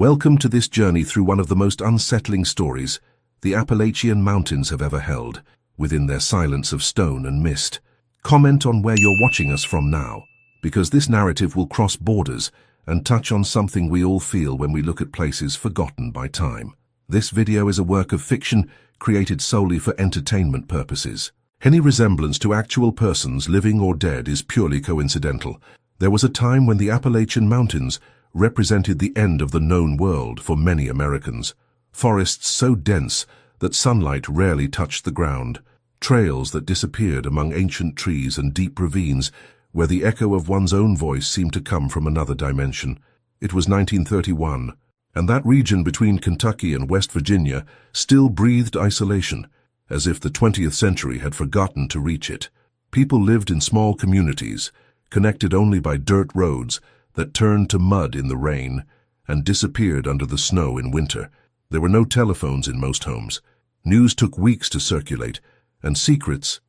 Welcome to this journey through one of the most unsettling stories the Appalachian Mountains have ever held, within their silence of stone and mist. Comment on where you're watching us from now, because this narrative will cross borders and touch on something we all feel when we look at places forgotten by time. This video is a work of fiction created solely for entertainment purposes. Any resemblance to actual persons, living or dead, is purely coincidental. There was a time when the Appalachian Mountains represented the end of the known world for many Americans. Forests so dense that sunlight rarely touched the ground, trails that disappeared among ancient trees and deep ravines where the echo of one's own voice seemed to come from another dimension. It was 1931, and that region between Kentucky and West Virginia still breathed isolation, as if the 20th century had forgotten to reach it. People lived in small communities, connected only by dirt roads that turned to mud in the rain and disappeared under the snow in winter. There were no telephones in most homes. News took weeks to circulate, and secrets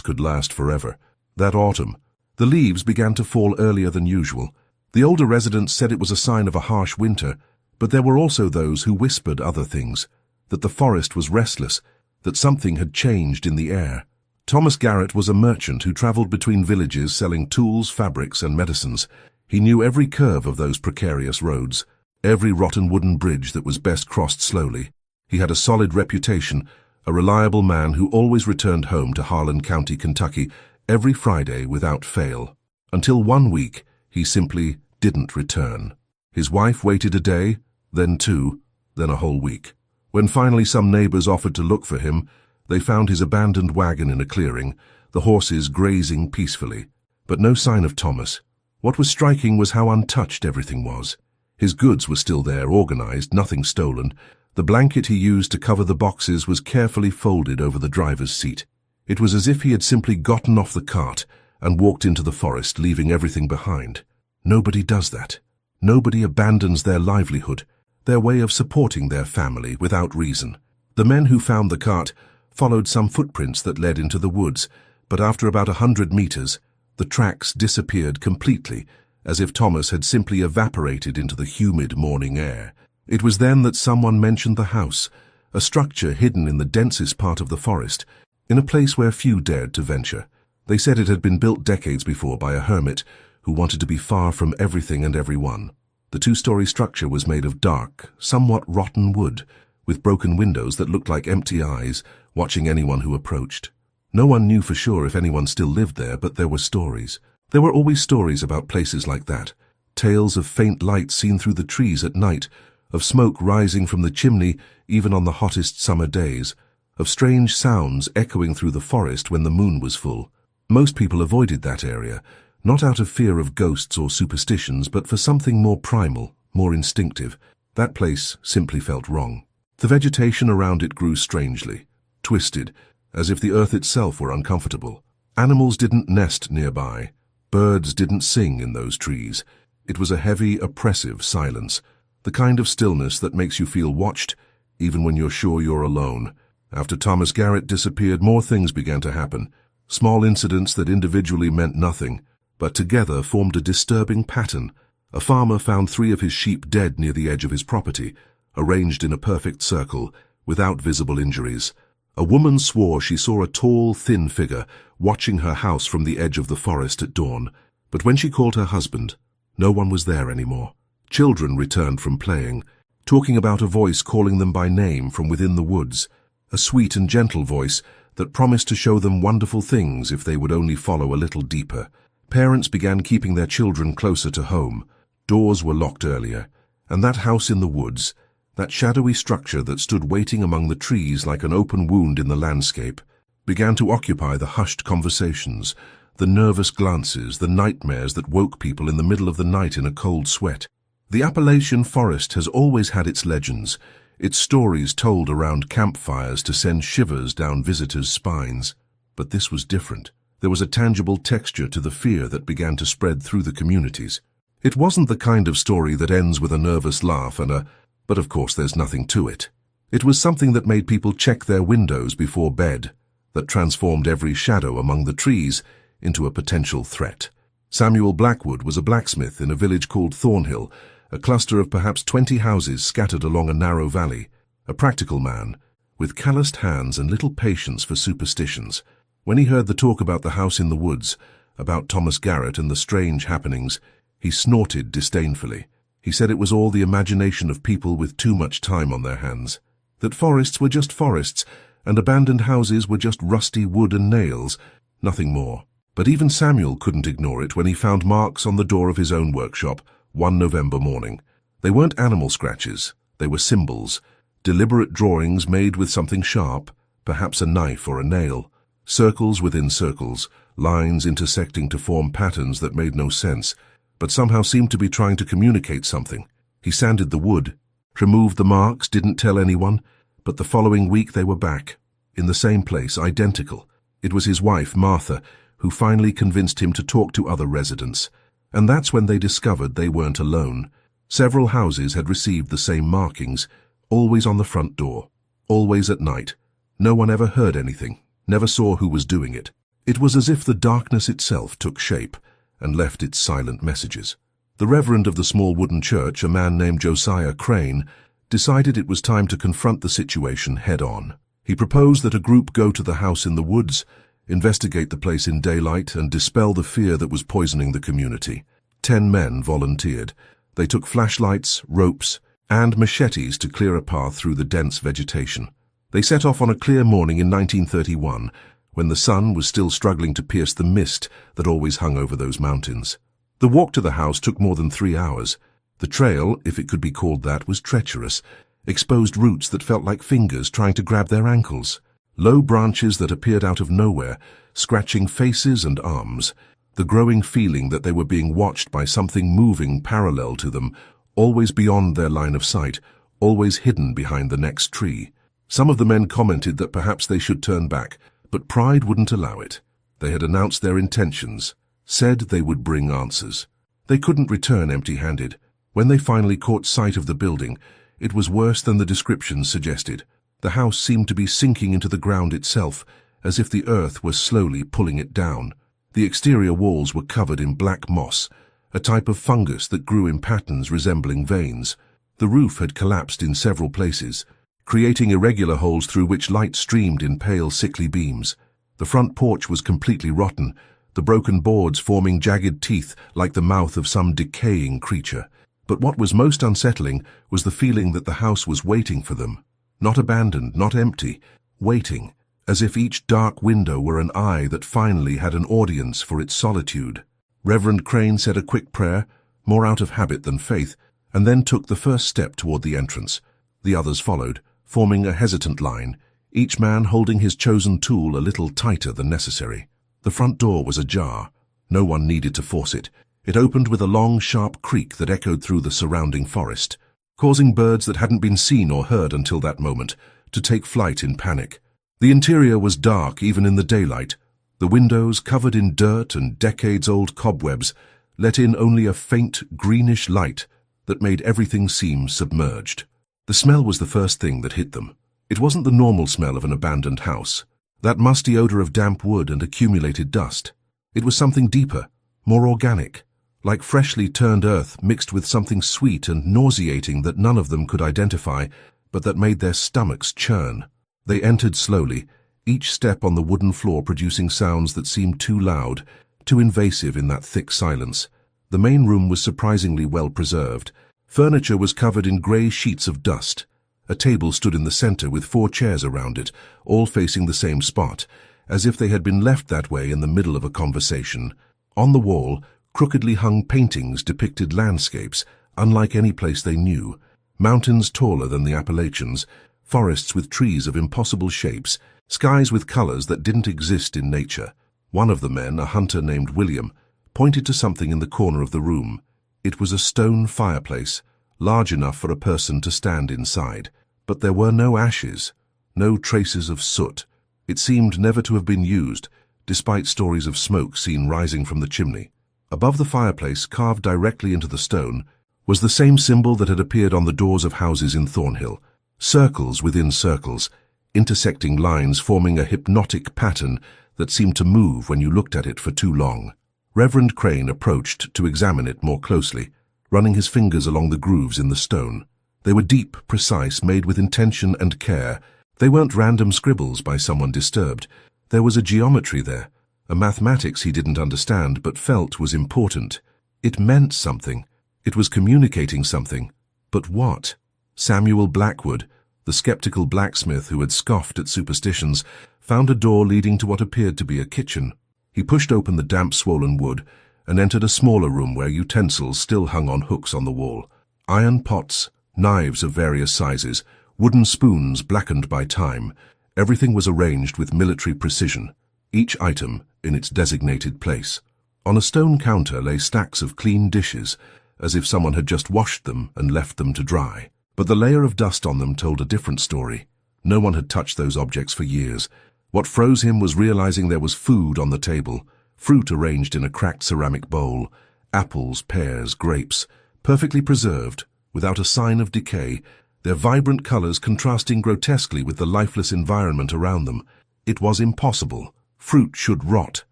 could last forever. That autumn, the leaves began to fall earlier than usual. The older residents said it was a sign of a harsh winter, but there were also those who whispered other things, that the forest was restless, that something had changed in the air. Thomas Garrett was a merchant who traveled between villages selling tools, fabrics, and medicines. He knew every curve of those precarious roads, every rotten wooden bridge that was best crossed slowly. He had a solid reputation, a reliable man who always returned home to Harlan County, Kentucky, every Friday without fail. Until one week, he simply didn't return. His wife waited a day, then two, then a whole week. When finally some neighbors offered to look for him, they found his abandoned wagon in a clearing, the horses grazing peacefully. But no sign of Thomas. What was striking was how untouched everything was. His goods were still there, organized, nothing stolen. The blanket he used to cover the boxes was carefully folded over the driver's seat. It was as if he had simply gotten off the cart and walked into the forest, leaving everything behind. Nobody does that. Nobody abandons their livelihood, their way of supporting their family, without reason. The men who found the cart followed some footprints that led into the woods, but after about 100 meters, the tracks disappeared completely, as if Thomas had simply evaporated into the humid morning air. It was then that someone mentioned the house, a structure hidden in the densest part of the forest, in a place where few dared to venture. They said it had been built decades before by a hermit who wanted to be far from everything and everyone. The two-story structure was made of dark, somewhat rotten wood, with broken windows that looked like empty eyes watching anyone who approached. No one knew for sure if anyone still lived there, but there were stories. There were always stories about places like that. Tales of faint light seen through the trees at night, of smoke rising from the chimney even on the hottest summer days, of strange sounds echoing through the forest when the moon was full. Most people avoided that area, not out of fear of ghosts or superstitions, but for something more primal, more instinctive. That place simply felt wrong. The vegetation around it grew strangely, twisted, as if the earth itself were uncomfortable. Animals didn't nest nearby. Birds didn't sing in those trees. It was a heavy, oppressive silence, the kind of stillness that makes you feel watched, even when you're sure you're alone. After Thomas Garrett disappeared, more things began to happen. Small incidents that individually meant nothing, but together formed a disturbing pattern. A farmer found 3 of his sheep dead near the edge of his property, arranged in a perfect circle, without visible injuries. A woman swore she saw a tall, thin figure watching her house from the edge of the forest at dawn, but when she called her husband, no one was there anymore. Children returned from playing, talking about a voice calling them by name from within the woods, a sweet and gentle voice that promised to show them wonderful things if they would only follow a little deeper. Parents began keeping their children closer to home. Doors were locked earlier, and that house in the woods, that shadowy structure that stood waiting among the trees like an open wound in the landscape, began to occupy the hushed conversations, the nervous glances, the nightmares that woke people in the middle of the night in a cold sweat. The Appalachian forest has always had its legends, its stories told around campfires to send shivers down visitors' spines. But this was different. There was a tangible texture to the fear that began to spread through the communities. It wasn't the kind of story that ends with a nervous laugh and but of course there's nothing to it. It was something that made people check their windows before bed, that transformed every shadow among the trees into a potential threat. Samuel Blackwood was a blacksmith in a village called Thornhill, a cluster of perhaps 20 houses scattered along a narrow valley, a practical man, with calloused hands and little patience for superstitions. When he heard the talk about the house in the woods, about Thomas Garrett and the strange happenings, he snorted disdainfully. He said it was all the imagination of people with too much time on their hands, that forests were just forests, and abandoned houses were just rusty wood and nails, nothing more. But even Samuel couldn't ignore it when he found marks on the door of his own workshop one November morning. They weren't animal scratches, they were symbols, deliberate drawings made with something sharp, perhaps a knife or a nail, circles within circles, lines intersecting to form patterns that made no sense, but somehow seemed to be trying to communicate something. He sanded the wood, removed the marks, didn't tell anyone, but the following week they were back, in the same place, identical. It was his wife, Martha, who finally convinced him to talk to other residents, and that's when they discovered they weren't alone. Several houses had received the same markings, always on the front door, always at night. No one ever heard anything, never saw who was doing it. It was as if the darkness itself took shape and left its silent messages. The reverend of the small wooden church, a man named Josiah Crane, decided it was time to confront the situation head-on. He proposed that a group go to the house in the woods, investigate the place in daylight, and dispel the fear that was poisoning the community. 10 men volunteered. They took flashlights, ropes, and machetes to clear a path through the dense vegetation. They set off on a clear morning in 1931, when the sun was still struggling to pierce the mist that always hung over those mountains. The walk to the house took more than 3 hours. The trail, if it could be called that, was treacherous, exposed roots that felt like fingers trying to grab their ankles, low branches that appeared out of nowhere, scratching faces and arms, the growing feeling that they were being watched by something moving parallel to them, always beyond their line of sight, always hidden behind the next tree. Some of the men commented that perhaps they should turn back, but pride wouldn't allow it. They had announced their intentions, said they would bring answers. They couldn't return empty-handed. When they finally caught sight of the building, it was worse than the descriptions suggested. The house seemed to be sinking into the ground itself, as if the earth was slowly pulling it down. The exterior walls were covered in black moss, a type of fungus that grew in patterns resembling veins. The roof had collapsed in several places, creating irregular holes through which light streamed in pale, sickly beams. The front porch was completely rotten, the broken boards forming jagged teeth like the mouth of some decaying creature. But what was most unsettling was the feeling that the house was waiting for them. Not abandoned, not empty, waiting, as if each dark window were an eye that finally had an audience for its solitude. Reverend Crane said a quick prayer, more out of habit than faith, and then took the first step toward the entrance. The others followed, forming a hesitant line, each man holding his chosen tool a little tighter than necessary. The front door was ajar. No one needed to force it. It opened with a long, sharp creak that echoed through the surrounding forest, causing birds that hadn't been seen or heard until that moment to take flight in panic. The interior was dark even in the daylight. The windows, covered in dirt and decades-old cobwebs, let in only a faint, greenish light that made everything seem submerged. The smell was the first thing that hit them. It wasn't the normal smell of an abandoned house, that musty odor of damp wood and accumulated dust. It was something deeper, more organic, like freshly turned earth mixed with something sweet and nauseating that none of them could identify, but that made their stomachs churn. They entered slowly, each step on the wooden floor producing sounds that seemed too loud, too invasive in that thick silence. The main room was surprisingly well preserved. Furniture was covered in grey sheets of dust. A table stood in the center with 4 chairs around it, all facing the same spot, as if they had been left that way in the middle of a conversation. On the wall, crookedly hung paintings depicted landscapes, unlike any place they knew. Mountains taller than the Appalachians, forests with trees of impossible shapes, skies with colors that didn't exist in nature. One of the men, a hunter named William, pointed to something in the corner of the room. It was a stone fireplace, large enough for a person to stand inside. But there were no ashes, no traces of soot. It seemed never to have been used, despite stories of smoke seen rising from the chimney. Above the fireplace, carved directly into the stone, was the same symbol that had appeared on the doors of houses in Thornhill. Circles within circles, intersecting lines forming a hypnotic pattern that seemed to move when you looked at it for too long. Reverend Crane approached to examine it more closely. running his fingers along the grooves in the stone. They were deep, precise, made with intention and care. They weren't random scribbles by someone disturbed. There was a geometry there, a mathematics he didn't understand but felt was important. It meant something. It was communicating something. But what? Samuel Blackwood, the skeptical blacksmith who had scoffed at superstitions, found a door leading to what appeared to be a kitchen. He pushed open the damp, swollen wood and entered a smaller room where utensils still hung on hooks on the wall. Iron pots, knives of various sizes, wooden spoons blackened by time. Everything was arranged with military precision, each item in its designated place. On a stone counter lay stacks of clean dishes, as if someone had just washed them and left them to dry. But the layer of dust on them told a different story. No one had touched those objects for years. What froze him was realizing there was food on the table, fruit arranged in a cracked ceramic bowl, apples, pears, grapes, perfectly preserved, without a sign of decay, their vibrant colors contrasting grotesquely with the lifeless environment around them. It was impossible. Fruit should rot,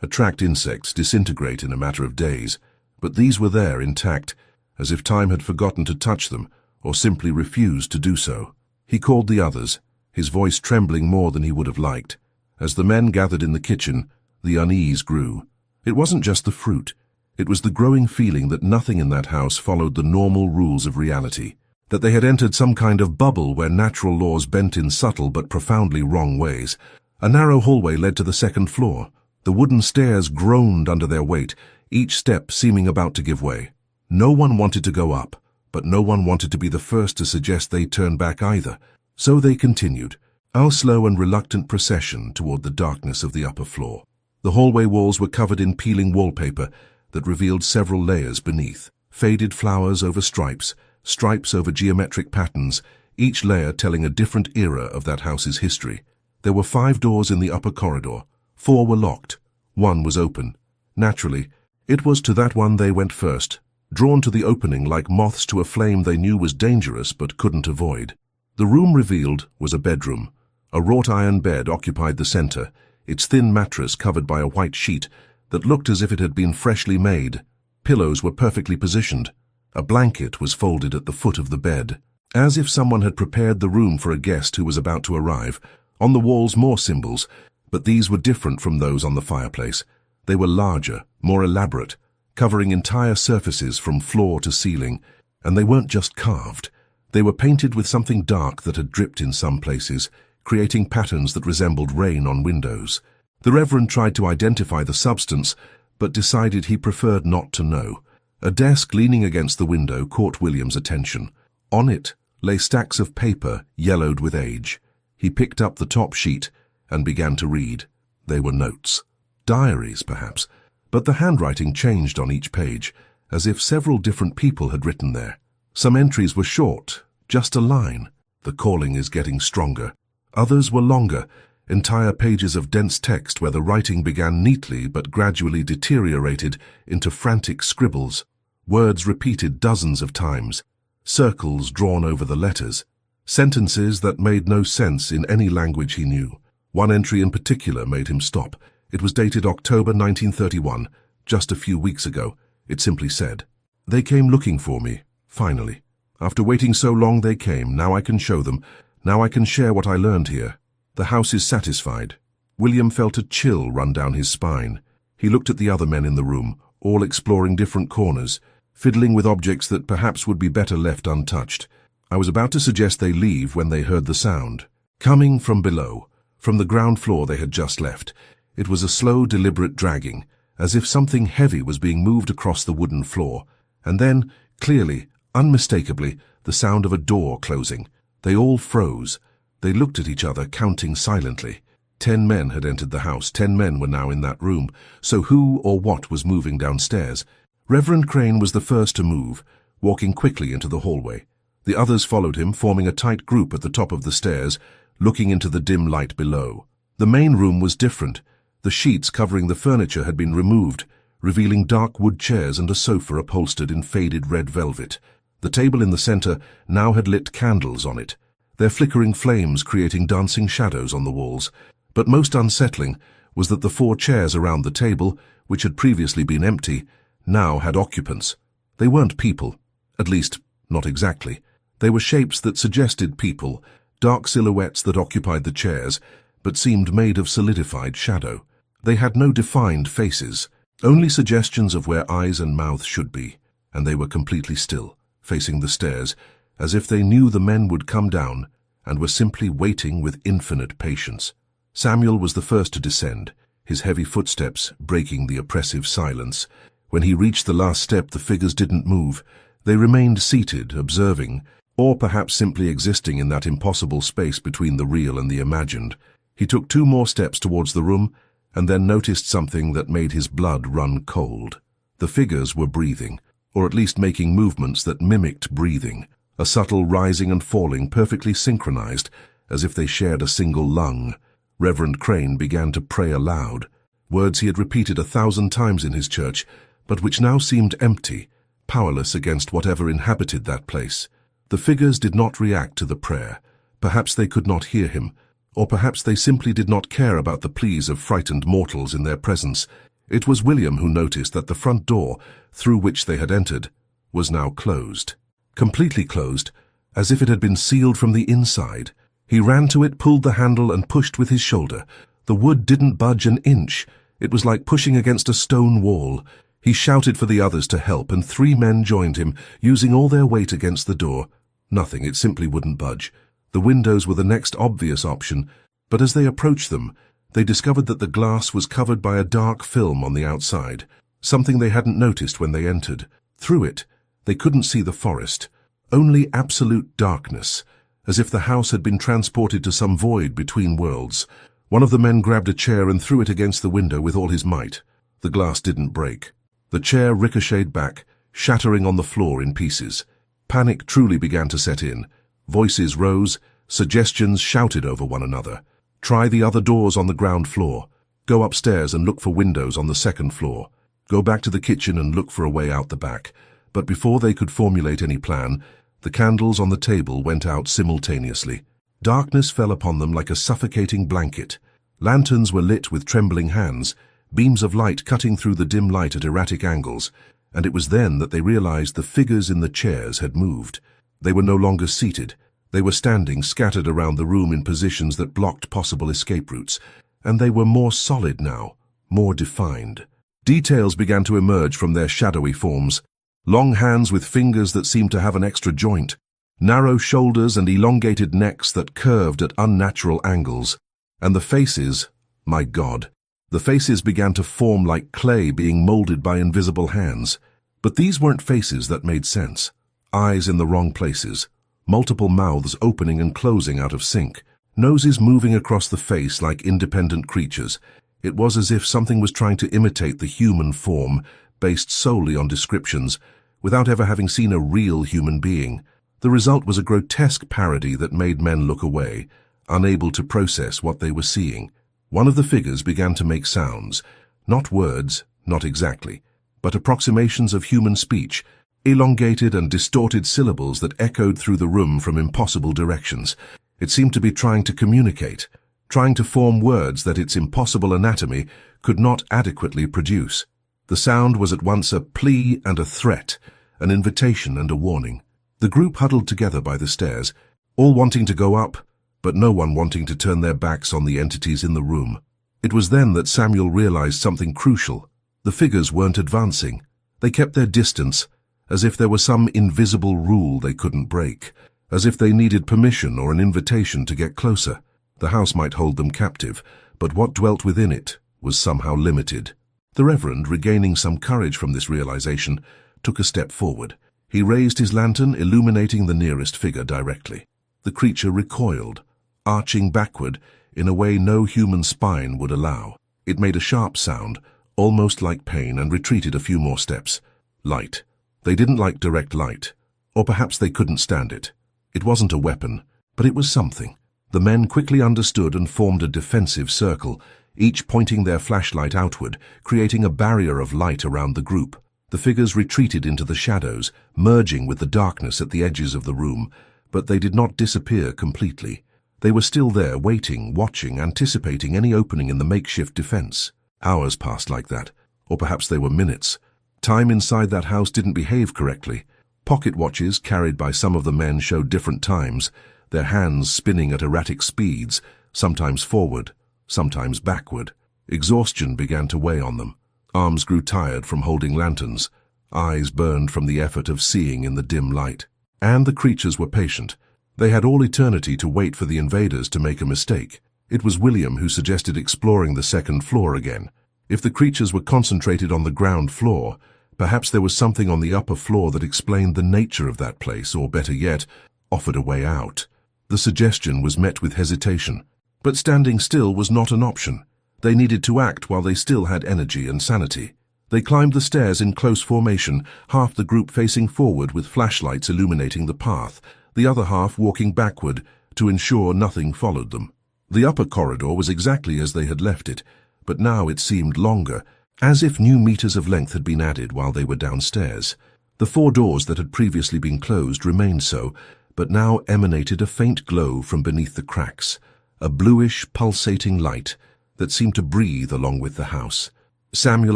attract insects, disintegrate in a matter of days. But these were there intact, as if time had forgotten to touch them, or simply refused to do so. He called the others, his voice trembling more than he would have liked. As the men gathered in the kitchen, the unease grew. It wasn't just the fruit. It was the growing feeling that nothing in that house followed the normal rules of reality, that they had entered some kind of bubble where natural laws bent in subtle but profoundly wrong ways. A narrow hallway led to the second floor. The wooden stairs groaned under their weight, each step seeming about to give way. No one wanted to go up, but no one wanted to be the first to suggest they turn back either. So they continued, our slow and reluctant procession toward the darkness of the upper floor. The hallway walls were covered in peeling wallpaper that revealed several layers beneath. Faded flowers over stripes, stripes over geometric patterns, each layer telling a different era of that house's history. There were 5 doors in the upper corridor. 4 were locked. 1 was open. Naturally, it was to that one they went first, drawn to the opening like moths to a flame they knew was dangerous but couldn't avoid. The room revealed was a bedroom. A wrought-iron bed occupied the center, its thin mattress covered by a white sheet that looked as if it had been freshly made. Pillows were perfectly positioned. A blanket was folded at the foot of the bed, as if someone had prepared the room for a guest who was about to arrive. On the walls more symbols, but these were different from those on the fireplace. They were larger, more elaborate, covering entire surfaces from floor to ceiling, and they weren't just carved. They were painted with something dark that had dripped in some places, creating patterns that resembled rain on windows. The Reverend tried to identify the substance, but decided he preferred not to know. A desk leaning against the window caught William's attention. On it lay stacks of paper yellowed with age. He picked up the top sheet and began to read. They were notes. Diaries, perhaps, but the handwriting changed on each page, as if several different people had written there. Some entries were short, just a line. The calling is getting stronger. Others were longer, entire pages of dense text where the writing began neatly but gradually deteriorated into frantic scribbles, words repeated dozens of times, circles drawn over the letters, sentences that made no sense in any language he knew. One entry in particular made him stop. It was dated October 1931, just a few weeks ago. It simply said, "They came looking for me, finally. After waiting so long they came. Now I can show them. Now I can share what I learned here. The house is satisfied." William felt a chill run down his spine. He looked at the other men in the room, all exploring different corners, fiddling with objects that perhaps would be better left untouched. I was about to suggest they leave when they heard the sound. Coming from below, from the ground floor they had just left. It was a slow, deliberate dragging, as if something heavy was being moved across the wooden floor. And then, clearly, unmistakably, the sound of a door closing. They all froze. They looked at each other, counting silently. 10 men had entered the house. 10 men were now in that room. So who or what was moving downstairs? Reverend Crane was the first to move, walking quickly into the hallway. The others followed him, forming a tight group at the top of the stairs, looking into the dim light below. The main room was different. The sheets covering the furniture had been removed, revealing dark wood chairs and a sofa upholstered in faded red velvet. The table in the center now had lit candles on it, their flickering flames creating dancing shadows on the walls. But most unsettling was that the 4 chairs around the table, which had previously been empty, now had occupants. They weren't people. At least, not exactly. They were shapes that suggested people, dark silhouettes that occupied the chairs, but seemed made of solidified shadow. They had no defined faces, only suggestions of where eyes and mouths should be, and they were completely still, facing the stairs, as if they knew the men would come down and were simply waiting with infinite patience. Samuel was the first to descend, his heavy footsteps breaking the oppressive silence. When he reached the last step, the figures didn't move. They remained seated, observing, or perhaps simply existing in that impossible space between the real and the imagined. He took 2 more steps towards the room, and then noticed something that made his blood run cold. The figures were breathing, or at least making movements that mimicked breathing, a subtle rising and falling perfectly synchronized, as if they shared a single lung. Reverend Crane began to pray aloud, words he had repeated 1,000 times in his church, but which now seemed empty, powerless against whatever inhabited that place. The figures did not react to the prayer. Perhaps they could not hear him, or perhaps they simply did not care about the pleas of frightened mortals in their presence. It was William who noticed that the front door, through which they had entered, was now closed. Completely closed, as if it had been sealed from the inside. He ran to it, pulled the handle, and pushed with his shoulder. The wood didn't budge an inch. It was like pushing against a stone wall. He shouted for the others to help, and 3 men joined him, using all their weight against the door. Nothing, it simply wouldn't budge. The windows were the next obvious option, but as they approached them, they discovered that the glass was covered by a dark film on the outside, something they hadn't noticed when they entered. Through it, they couldn't see the forest, only absolute darkness, as if the house had been transported to some void between worlds. One of the men grabbed a chair and threw it against the window with all his might. The glass didn't break. The chair ricocheted back, shattering on the floor in pieces. Panic truly began to set in. Voices rose, suggestions shouted over one another. Try the other doors on the ground floor. Go upstairs and look for windows on the 2nd floor. Go back to the kitchen and look for a way out the back. But before they could formulate any plan, the candles on the table went out simultaneously. Darkness fell upon them like a suffocating blanket. Lanterns were lit with trembling hands, beams of light cutting through the dim light at erratic angles, and it was then that they realized the figures in the chairs had moved. They were no longer seated. They were standing scattered around the room in positions that blocked possible escape routes, and they were more solid now, more defined. Details began to emerge from their shadowy forms. Long hands with fingers that seemed to have an extra joint, narrow shoulders and elongated necks that curved at unnatural angles. And the faces, my God, the faces began to form like clay being molded by invisible hands. But these weren't faces that made sense. Eyes in the wrong places, multiple mouths opening and closing out of sync, noses moving across the face like independent creatures. It was as if something was trying to imitate the human form, based solely on descriptions, without ever having seen a real human being. The result was a grotesque parody that made men look away, unable to process what they were seeing. One of the figures began to make sounds, not words, not exactly, but approximations of human speech, elongated and distorted syllables that echoed through the room from impossible directions. It seemed to be trying to communicate, trying to form words that its impossible anatomy could not adequately produce. The sound was at once a plea and a threat, an invitation and a warning. The group huddled together by the stairs, all wanting to go up, but no one wanting to turn their backs on the entities in the room. It was then that Samuel realized something crucial. The figures weren't advancing. They kept their distance, as if there was some invisible rule they couldn't break, as if they needed permission or an invitation to get closer. The house might hold them captive, but what dwelt within it was somehow limited. The Reverend, regaining some courage from this realization, took a step forward. He raised his lantern, illuminating the nearest figure directly. The creature recoiled, arching backward in a way no human spine would allow. It made a sharp sound, almost like pain, and retreated a few more steps. Light. They didn't like direct light, or perhaps they couldn't stand it. It wasn't a weapon, but it was something. The men quickly understood and formed a defensive circle, each pointing their flashlight outward, creating a barrier of light around the group. The figures retreated into the shadows, merging with the darkness at the edges of the room, but they did not disappear completely. They were still there, waiting, watching, anticipating any opening in the makeshift defense. Hours passed like that, or perhaps they were minutes. Time inside that house didn't behave correctly. Pocket watches carried by some of the men showed different times, their hands spinning at erratic speeds, sometimes forward, sometimes backward. Exhaustion began to weigh on them. Arms grew tired from holding lanterns. Eyes burned from the effort of seeing in the dim light. And the creatures were patient. They had all eternity to wait for the invaders to make a mistake. It was William who suggested exploring the second floor again. If the creatures were concentrated on the ground floor, perhaps there was something on the upper floor that explained the nature of that place, or better yet, offered a way out. The suggestion was met with hesitation. But standing still was not an option. They needed to act while they still had energy and sanity. They climbed the stairs in close formation, half the group facing forward with flashlights illuminating the path, the other half walking backward to ensure nothing followed them. The upper corridor was exactly as they had left it, but now it seemed longer, as if new meters of length had been added while they were downstairs. The 4 doors that had previously been closed remained so, but now emanated a faint glow from beneath the cracks, a bluish, pulsating light that seemed to breathe along with the house. Samuel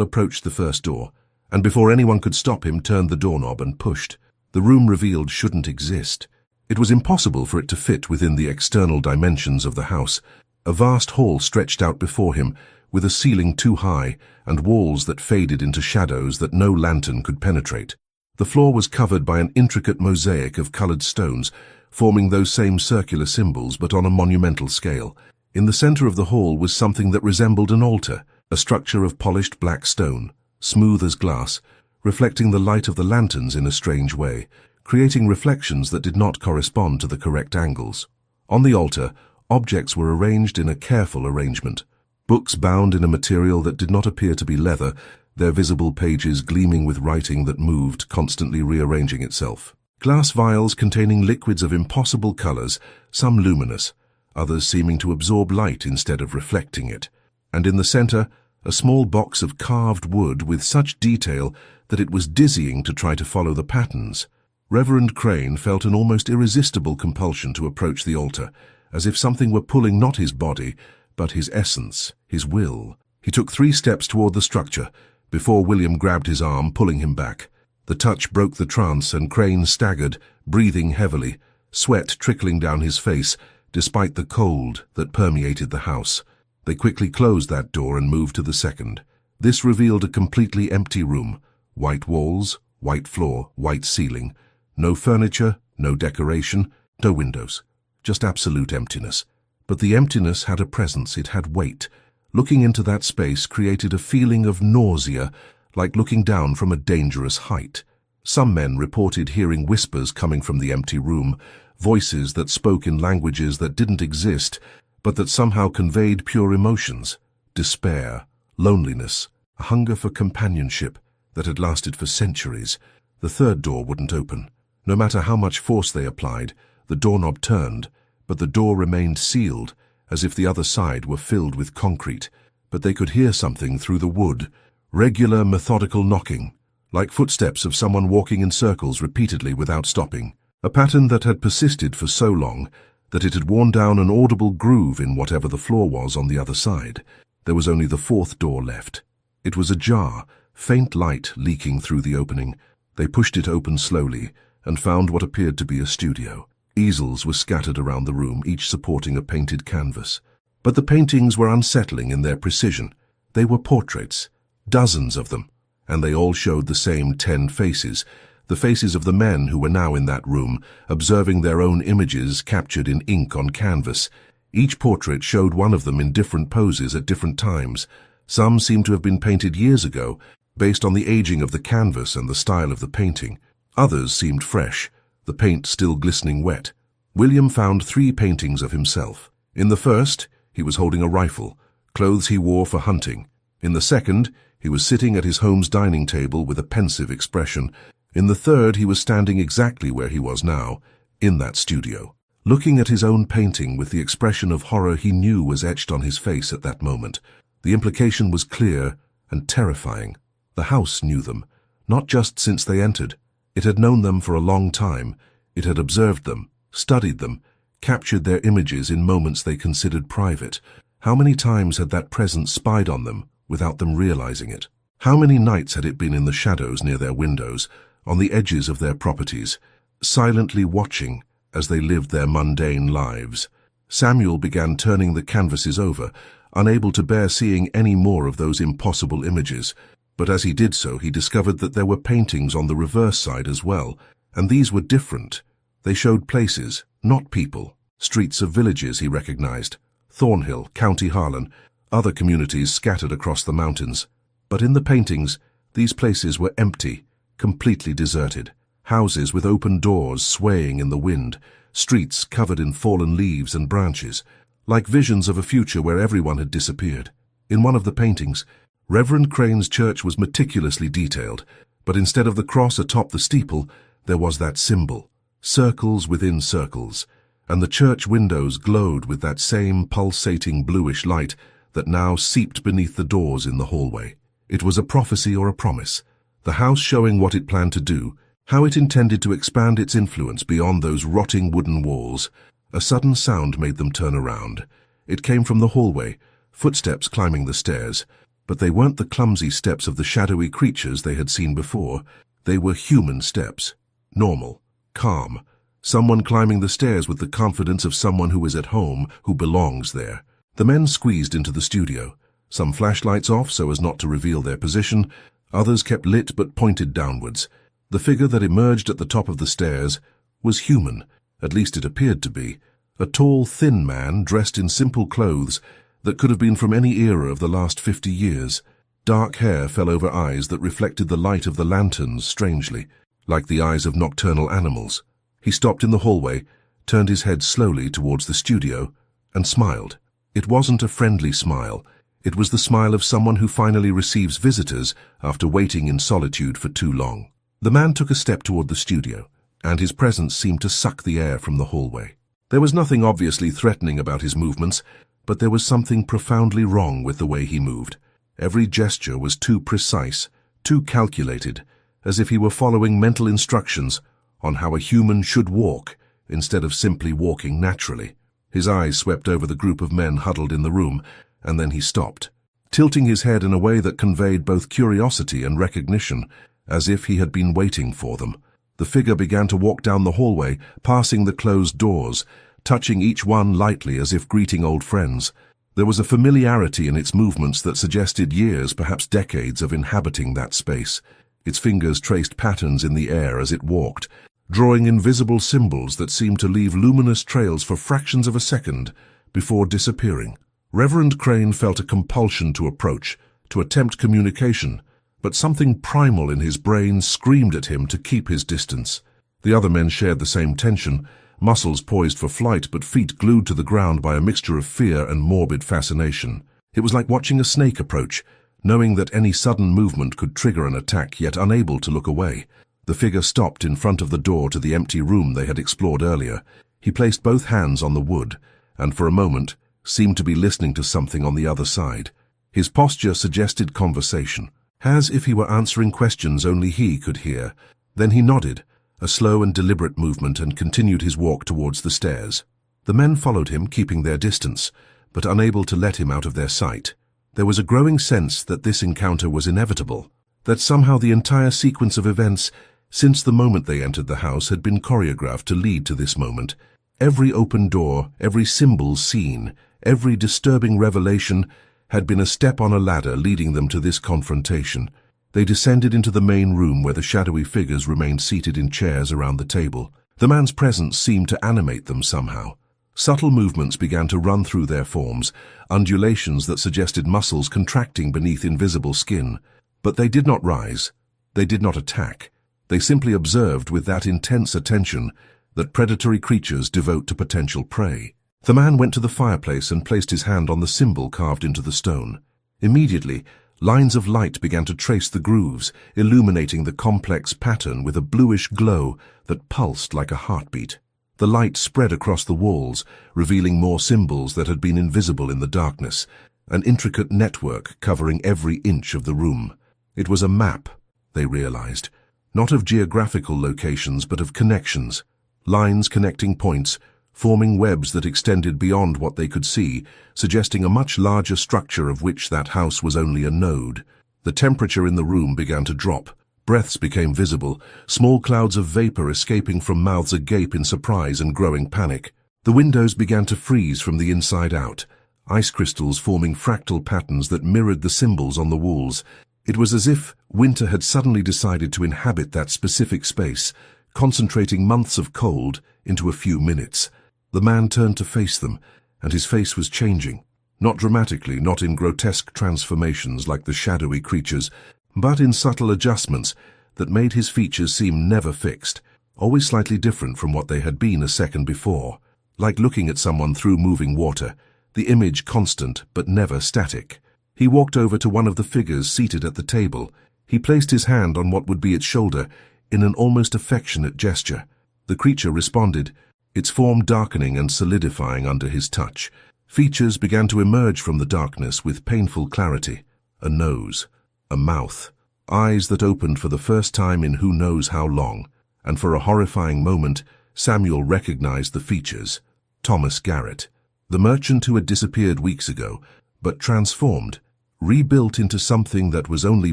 approached the first door, and before anyone could stop him, turned the doorknob and pushed. The room revealed shouldn't exist. It was impossible for it to fit within the external dimensions of the house. A vast hall stretched out before him, with a ceiling too high and walls that faded into shadows that no lantern could penetrate. The floor was covered by an intricate mosaic of colored stones, forming those same circular symbols but on a monumental scale. In the center of the hall was something that resembled an altar, a structure of polished black stone, smooth as glass, reflecting the light of the lanterns in a strange way, creating reflections that did not correspond to the correct angles. On the altar, objects were arranged in a careful arrangement. Books bound in a material that did not appear to be leather, their visible pages gleaming with writing that moved, constantly rearranging itself. Glass vials containing liquids of impossible colors, some luminous, others seeming to absorb light instead of reflecting it. And in the center, a small box of carved wood with such detail that it was dizzying to try to follow the patterns. Reverend Crane felt an almost irresistible compulsion to approach the altar, as if something were pulling not his body, but his essence, his will. He took 3 steps toward the structure, before William grabbed his arm, pulling him back. The touch broke the trance, and Crane staggered, breathing heavily, sweat trickling down his face, despite the cold that permeated the house. They quickly closed that door and moved to the second. This revealed a completely empty room. White walls, white floor, white ceiling. No furniture, no decoration, no windows. Just absolute emptiness. But the emptiness had a presence, it had weight. Looking into that space created a feeling of nausea, like looking down from a dangerous height. Some men reported hearing whispers coming from the empty room, voices that spoke in languages that didn't exist, but that somehow conveyed pure emotions, despair, loneliness, a hunger for companionship that had lasted for centuries. The third door wouldn't open. No matter how much force they applied, the doorknob turned, but the door remained sealed, as if the other side were filled with concrete. But they could hear something through the wood, regular, methodical knocking, like footsteps of someone walking in circles repeatedly without stopping, a pattern that had persisted for so long that it had worn down an audible groove in whatever the floor was on the other side. There was only the 4th door left. It was ajar, faint light leaking through the opening. They pushed it open slowly and found what appeared to be a studio. Easels were scattered around the room, each supporting a painted canvas. But the paintings were unsettling in their precision. They were portraits, dozens of them, and they all showed the same 10 faces, the faces of the men who were now in that room, observing their own images captured in ink on canvas. Each portrait showed one of them in different poses at different times. Some seemed to have been painted years ago, based on the aging of the canvas and the style of the painting. Others seemed fresh, the paint still glistening wet. William found 3 paintings of himself. In the first, he was holding a rifle, clothes he wore for hunting. In the second, he was sitting at his home's dining table with a pensive expression. In the third, he was standing exactly where he was now, in that studio, looking at his own painting with the expression of horror he knew was etched on his face at that moment. The implication was clear and terrifying. The house knew them, not just since they entered. It had known them for a long time. It had observed them, studied them, captured their images in moments they considered private. How many times had that presence spied on them without them realizing it? How many nights had it been in the shadows near their windows, on the edges of their properties, silently watching as they lived their mundane lives? Samuel began turning the canvases over, unable to bear seeing any more of those impossible images. But as he did so, he discovered that there were paintings on the reverse side as well, and these were different. They showed places, not people. Streets of villages he recognized, Thornhill, County Harlan, other communities scattered across the mountains. But in the paintings, these places were empty, completely deserted. Houses with open doors swaying in the wind, streets covered in fallen leaves and branches, like visions of a future where everyone had disappeared. In one of the paintings, Reverend Crane's church was meticulously detailed, but instead of the cross atop the steeple, there was that symbol, circles within circles, and the church windows glowed with that same pulsating bluish light that now seeped beneath the doors in the hallway. It was a prophecy or a promise, the house showing what it planned to do, how it intended to expand its influence beyond those rotting wooden walls. A sudden sound made them turn around. It came from the hallway, footsteps climbing the stairs, but they weren't the clumsy steps of the shadowy creatures they had seen before. They were human steps, normal, calm, someone climbing the stairs with the confidence of someone who is at home, who belongs there. The men squeezed into the studio, some flashlights off so as not to reveal their position, others kept lit but pointed downwards. The figure that emerged at the top of the stairs was human, at least it appeared to be, a tall, thin man dressed in simple clothes that could have been from any era of the last 50 years. Dark hair fell over eyes that reflected the light of the lanterns strangely, like the eyes of nocturnal animals. He stopped in the hallway, turned his head slowly towards the studio, and smiled. It wasn't a friendly smile. It was the smile of someone who finally receives visitors after waiting in solitude for too long. The man took a step toward the studio, and his presence seemed to suck the air from the hallway. There was nothing obviously threatening about his movements, but there was something profoundly wrong with the way he moved. Every gesture was too precise, too calculated, as if he were following mental instructions on how a human should walk instead of simply walking naturally. His eyes swept over the group of men huddled in the room, and then he stopped, tilting his head in a way that conveyed both curiosity and recognition, as if he had been waiting for them. The figure began to walk down the hallway, passing the closed doors, touching each one lightly as if greeting old friends. There was a familiarity in its movements that suggested years, perhaps decades, of inhabiting that space. Its fingers traced patterns in the air as it walked, drawing invisible symbols that seemed to leave luminous trails for fractions of a second before disappearing. Reverend Crane felt a compulsion to approach, to attempt communication, but something primal in his brain screamed at him to keep his distance. The other men shared the same tension, muscles poised for flight but feet glued to the ground by a mixture of fear and morbid fascination. It was like watching a snake approach, knowing that any sudden movement could trigger an attack, yet unable to look away. The figure stopped in front of the door to the empty room they had explored earlier. He placed both hands on the wood, and for a moment seemed to be listening to something on the other side. His posture suggested conversation, as if he were answering questions only he could hear. Then he nodded, a slow and deliberate movement, and continued his walk towards the stairs. The men followed him, keeping their distance, but unable to let him out of their sight. There was a growing sense that this encounter was inevitable, that somehow the entire sequence of events since the moment they entered the house had been choreographed to lead to this moment. Every open door, every symbol seen, every disturbing revelation had been a step on a ladder leading them to this confrontation. They descended into the main room where the shadowy figures remained seated in chairs around the table. The man's presence seemed to animate them somehow. Subtle movements began to run through their forms, undulations that suggested muscles contracting beneath invisible skin. But they did not rise. They did not attack. They simply observed with that intense attention that predatory creatures devote to potential prey. The man went to the fireplace and placed his hand on the symbol carved into the stone. Immediately, lines of light began to trace the grooves, illuminating the complex pattern with a bluish glow that pulsed like a heartbeat. The light spread across the walls, revealing more symbols that had been invisible in the darkness, an intricate network covering every inch of the room. It was a map, they realized, not of geographical locations but of connections, lines connecting points, forming webs that extended beyond what they could see, suggesting a much larger structure of which that house was only a node. The temperature in the room began to drop. Breaths became visible, small clouds of vapor escaping from mouths agape in surprise and growing panic. The windows began to freeze from the inside out, ice crystals forming fractal patterns that mirrored the symbols on the walls. It was as if winter had suddenly decided to inhabit that specific space, concentrating months of cold into a few minutes. The man turned to face them, and his face was changing. Not dramatically, not in grotesque transformations like the shadowy creatures, but in subtle adjustments that made his features seem never fixed, always slightly different from what they had been a second before. Like looking at someone through moving water, the image constant but never static. He walked over to one of the figures seated at the table. He placed his hand on what would be its shoulder in an almost affectionate gesture. The creature responded, its form darkening and solidifying under his touch. Features began to emerge from the darkness with painful clarity. A nose, a mouth, eyes that opened for the first time in who knows how long. And for a horrifying moment, Samuel recognized the features. Thomas Garrett, the merchant who had disappeared weeks ago, but transformed, rebuilt into something that was only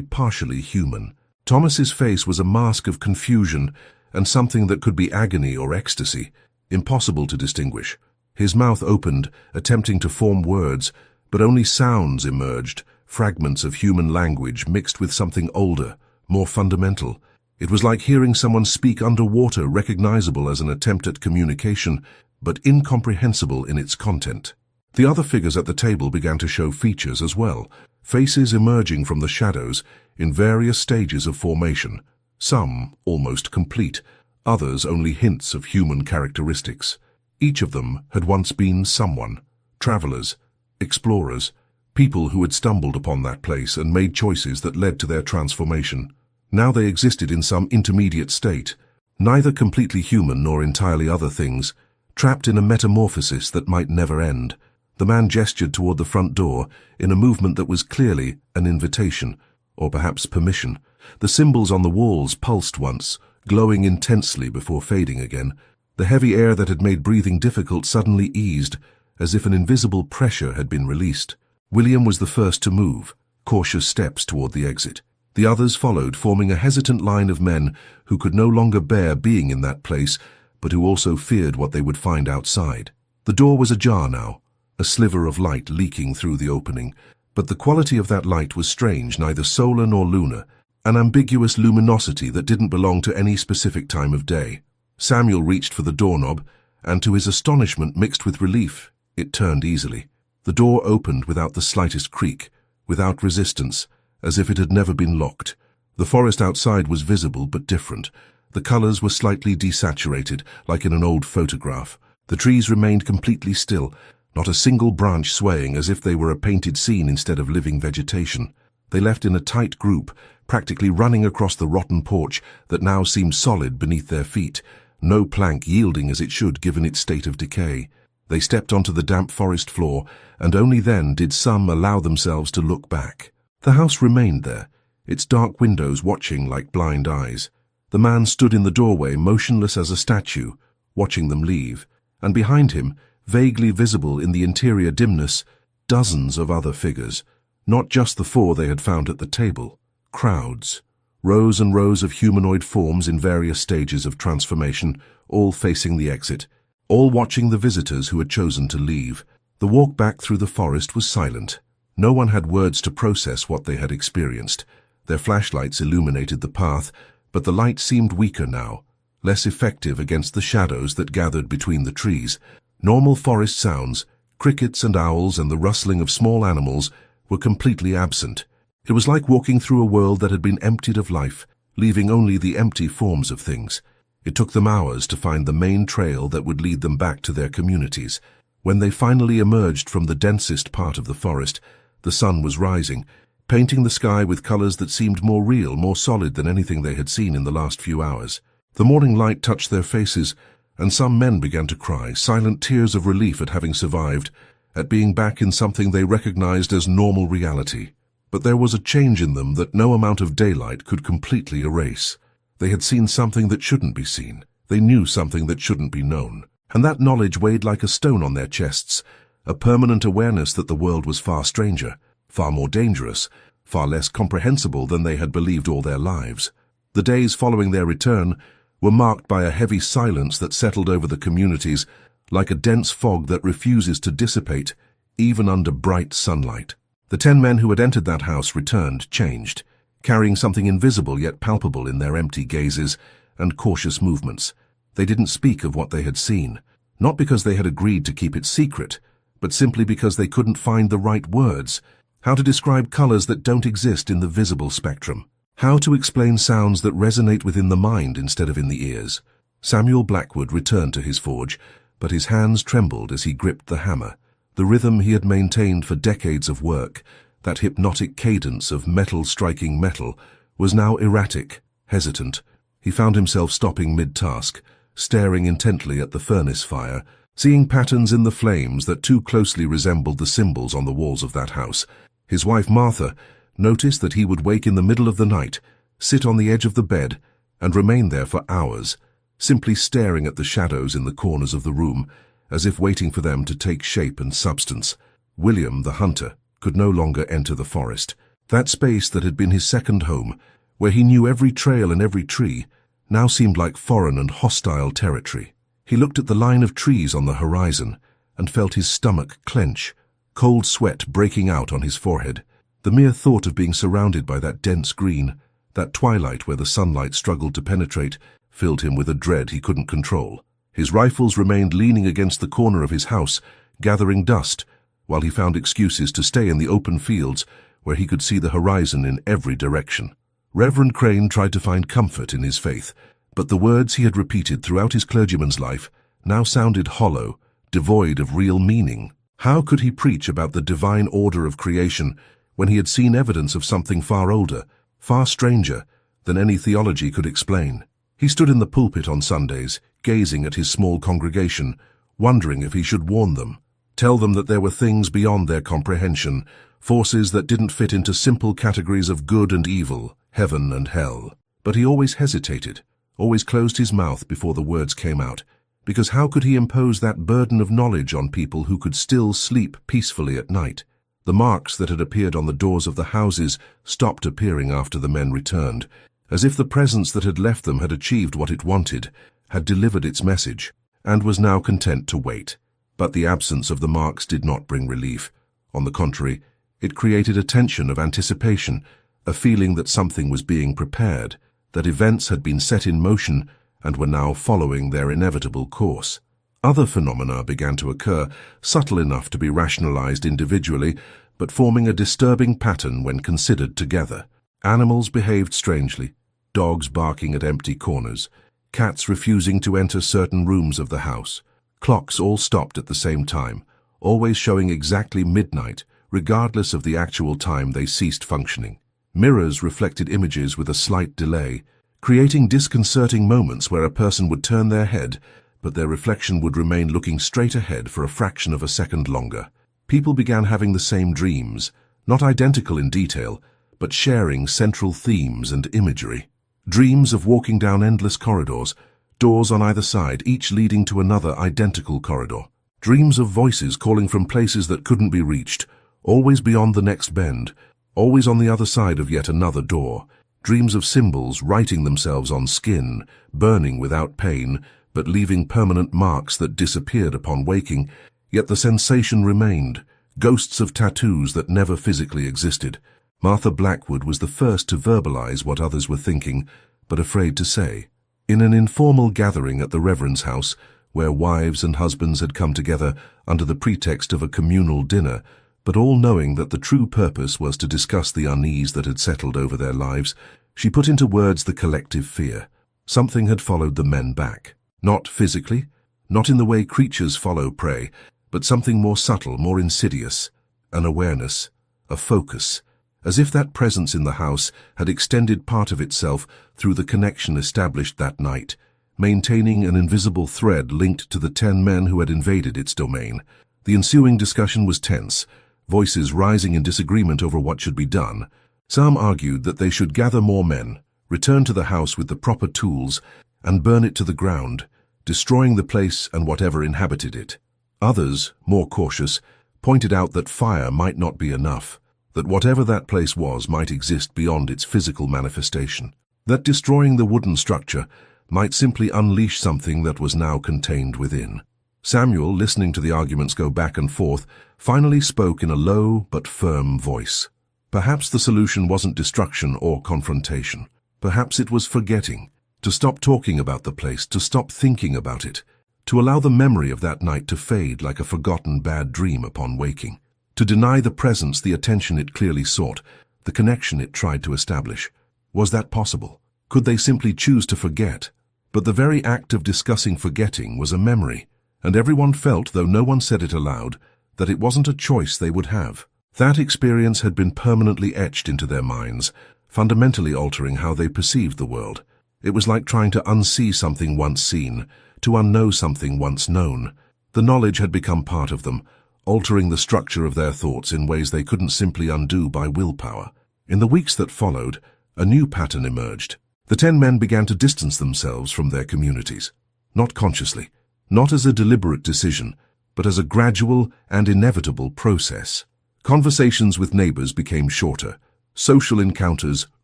partially human. Thomas's face was a mask of confusion and something that could be agony or ecstasy, impossible to distinguish. His mouth opened, attempting to form words, but only sounds emerged, fragments of human language mixed with something older, more fundamental. It was like hearing someone speak underwater, recognizable as an attempt at communication, but incomprehensible in its content. The other figures at the table began to show features as well, faces emerging from the shadows in various stages of formation, some almost complete, others only hints of human characteristics. Each of them had once been someone, travelers, explorers, people who had stumbled upon that place and made choices that led to their transformation. Now they existed in some intermediate state, neither completely human nor entirely other things, trapped in a metamorphosis that might never end. The man gestured toward the front door in a movement that was clearly an invitation, or perhaps permission. The symbols on the walls pulsed once, glowing intensely before fading again. The heavy air that had made breathing difficult suddenly eased, as if an invisible pressure had been released. William was the first to move, cautious steps toward the exit. The others followed, forming a hesitant line of men who could no longer bear being in that place, but who also feared what they would find outside. The door was ajar now, a sliver of light leaking through the opening, but the quality of that light was strange, neither solar nor lunar, an ambiguous luminosity that didn't belong to any specific time of day. Samuel reached for the doorknob, and to his astonishment mixed with relief, it turned easily. The door opened without the slightest creak, without resistance, as if it had never been locked. The forest outside was visible but different. The colors were slightly desaturated, like in an old photograph. The trees remained completely still, not a single branch swaying, as if they were a painted scene instead of living vegetation. They left in a tight group, practically running across the rotten porch that now seemed solid beneath their feet, no plank yielding as it should given its state of decay. They stepped onto the damp forest floor, and only then did some allow themselves to look back. The house remained there, its dark windows watching like blind eyes. The man stood in the doorway, motionless as a statue, watching them leave, and behind him, vaguely visible in the interior dimness, dozens of other figures, not just the four they had found at the table. Crowds, rows and rows of humanoid forms in various stages of transformation, all facing the exit, all watching the visitors who had chosen to leave. The walk back through the forest was silent. No one had words to process what they had experienced. Their flashlights illuminated the path, but the light seemed weaker now, less effective against the shadows that gathered between the trees. Normal forest sounds, crickets and owls and the rustling of small animals, were completely absent. It was like walking through a world that had been emptied of life, leaving only the empty forms of things. It took them hours to find the main trail that would lead them back to their communities. When they finally emerged from the densest part of the forest, the sun was rising, painting the sky with colors that seemed more real, more solid than anything they had seen in the last few hours. The morning light touched their faces, and some men began to cry, silent tears of relief at having survived, at being back in something they recognized as normal reality. But there was a change in them that no amount of daylight could completely erase. They had seen something that shouldn't be seen. They knew something that shouldn't be known. And that knowledge weighed like a stone on their chests, a permanent awareness that the world was far stranger, far more dangerous, far less comprehensible than they had believed all their lives. The days following their return were marked by a heavy silence that settled over the communities, like a dense fog that refuses to dissipate, even under bright sunlight. The 10 men who had entered that house returned, changed, carrying something invisible yet palpable in their empty gazes and cautious movements. They didn't speak of what they had seen, not because they had agreed to keep it secret, but simply because they couldn't find the right words, how to describe colors that don't exist in the visible spectrum, how to explain sounds that resonate within the mind instead of in the ears. Samuel Blackwood returned to his forge, but his hands trembled as he gripped the hammer. The rhythm he had maintained for decades of work, that hypnotic cadence of metal striking metal, was now erratic, hesitant. He found himself stopping mid-task, staring intently at the furnace fire, seeing patterns in the flames that too closely resembled the symbols on the walls of that house. His wife Martha noticed that he would wake in the middle of the night, sit on the edge of the bed, and remain there for hours, simply staring at the shadows in the corners of the room, as if waiting for them to take shape and substance. William, the hunter, could no longer enter the forest. That space that had been his second home, where he knew every trail and every tree, now seemed like foreign and hostile territory. He looked at the line of trees on the horizon and felt his stomach clench, cold sweat breaking out on his forehead. The mere thought of being surrounded by that dense green, that twilight where the sunlight struggled to penetrate, filled him with a dread he couldn't control. His rifles remained leaning against the corner of his house, gathering dust, while he found excuses to stay in the open fields where he could see the horizon in every direction. Reverend Crane tried to find comfort in his faith, but the words he had repeated throughout his clergyman's life now sounded hollow, devoid of real meaning. How could he preach about the divine order of creation when he had seen evidence of something far older, far stranger, than any theology could explain? He stood in the pulpit on Sundays, gazing at his small congregation, wondering if he should warn them, tell them that there were things beyond their comprehension, forces that didn't fit into simple categories of good and evil, heaven and hell. But he always hesitated, always closed his mouth before the words came out, because how could he impose that burden of knowledge on people who could still sleep peacefully at night? The marks that had appeared on the doors of the houses stopped appearing after the men returned, as if the presence that had left them had achieved what it wanted, had delivered its message, and was now content to wait. But the absence of the marks did not bring relief. On the contrary, it created a tension of anticipation, a feeling that something was being prepared, that events had been set in motion and were now following their inevitable course. Other phenomena began to occur, subtle enough to be rationalized individually, but forming a disturbing pattern when considered together. Animals behaved strangely, dogs barking at empty corners, cats refusing to enter certain rooms of the house. Clocks all stopped at the same time, always showing exactly midnight, regardless of the actual time they ceased functioning. Mirrors reflected images with a slight delay, creating disconcerting moments where a person would turn their head, but their reflection would remain looking straight ahead for a fraction of a second longer. People began having the same dreams, not identical in detail, but sharing central themes and imagery. Dreams of walking down endless corridors, doors on either side, each leading to another identical corridor. Dreams of voices calling from places that couldn't be reached, always beyond the next bend, always on the other side of yet another door. Dreams of symbols writing themselves on skin, burning without pain, but leaving permanent marks that disappeared upon waking, yet the sensation remained, ghosts of tattoos that never physically existed. Martha Blackwood was the first to verbalize what others were thinking, but afraid to say. In an informal gathering at the Reverend's house, where wives and husbands had come together under the pretext of a communal dinner, but all knowing that the true purpose was to discuss the unease that had settled over their lives, she put into words the collective fear. Something had followed the men back. Not physically, not in the way creatures follow prey, but something more subtle, more insidious. An awareness, a focus, as if that presence in the house had extended part of itself through the connection established that night, maintaining an invisible thread linked to the 10 men who had invaded its domain. The ensuing discussion was tense, voices rising in disagreement over what should be done. Some argued that they should gather more men, return to the house with the proper tools, and burn it to the ground, destroying the place and whatever inhabited it. Others, more cautious, pointed out that fire might not be enough. that whatever that place was might exist beyond its physical manifestation, that destroying the wooden structure might simply unleash something that was now contained within. Samuel, listening to the arguments go back and forth, finally spoke in a low but firm voice. Perhaps the solution wasn't destruction or confrontation. Perhaps it was forgetting, to stop talking about the place, to stop thinking about it, to allow the memory of that night to fade like a forgotten bad dream upon waking, to deny the presence the attention it clearly sought, the connection it tried to establish. Was that possible? Could they simply choose to forget? But the very act of discussing forgetting was a memory, and everyone felt, though no one said it aloud, that it wasn't a choice they would have. That experience had been permanently etched into their minds, fundamentally altering how they perceived the world. It was like trying to unsee something once seen, to unknow something once known. The knowledge had become part of them, altering the structure of their thoughts in ways they couldn't simply undo by willpower. In the weeks that followed, a new pattern emerged. The 10 men began to distance themselves from their communities. Not consciously, not as a deliberate decision, but as a gradual and inevitable process. Conversations with neighbors became shorter, social encounters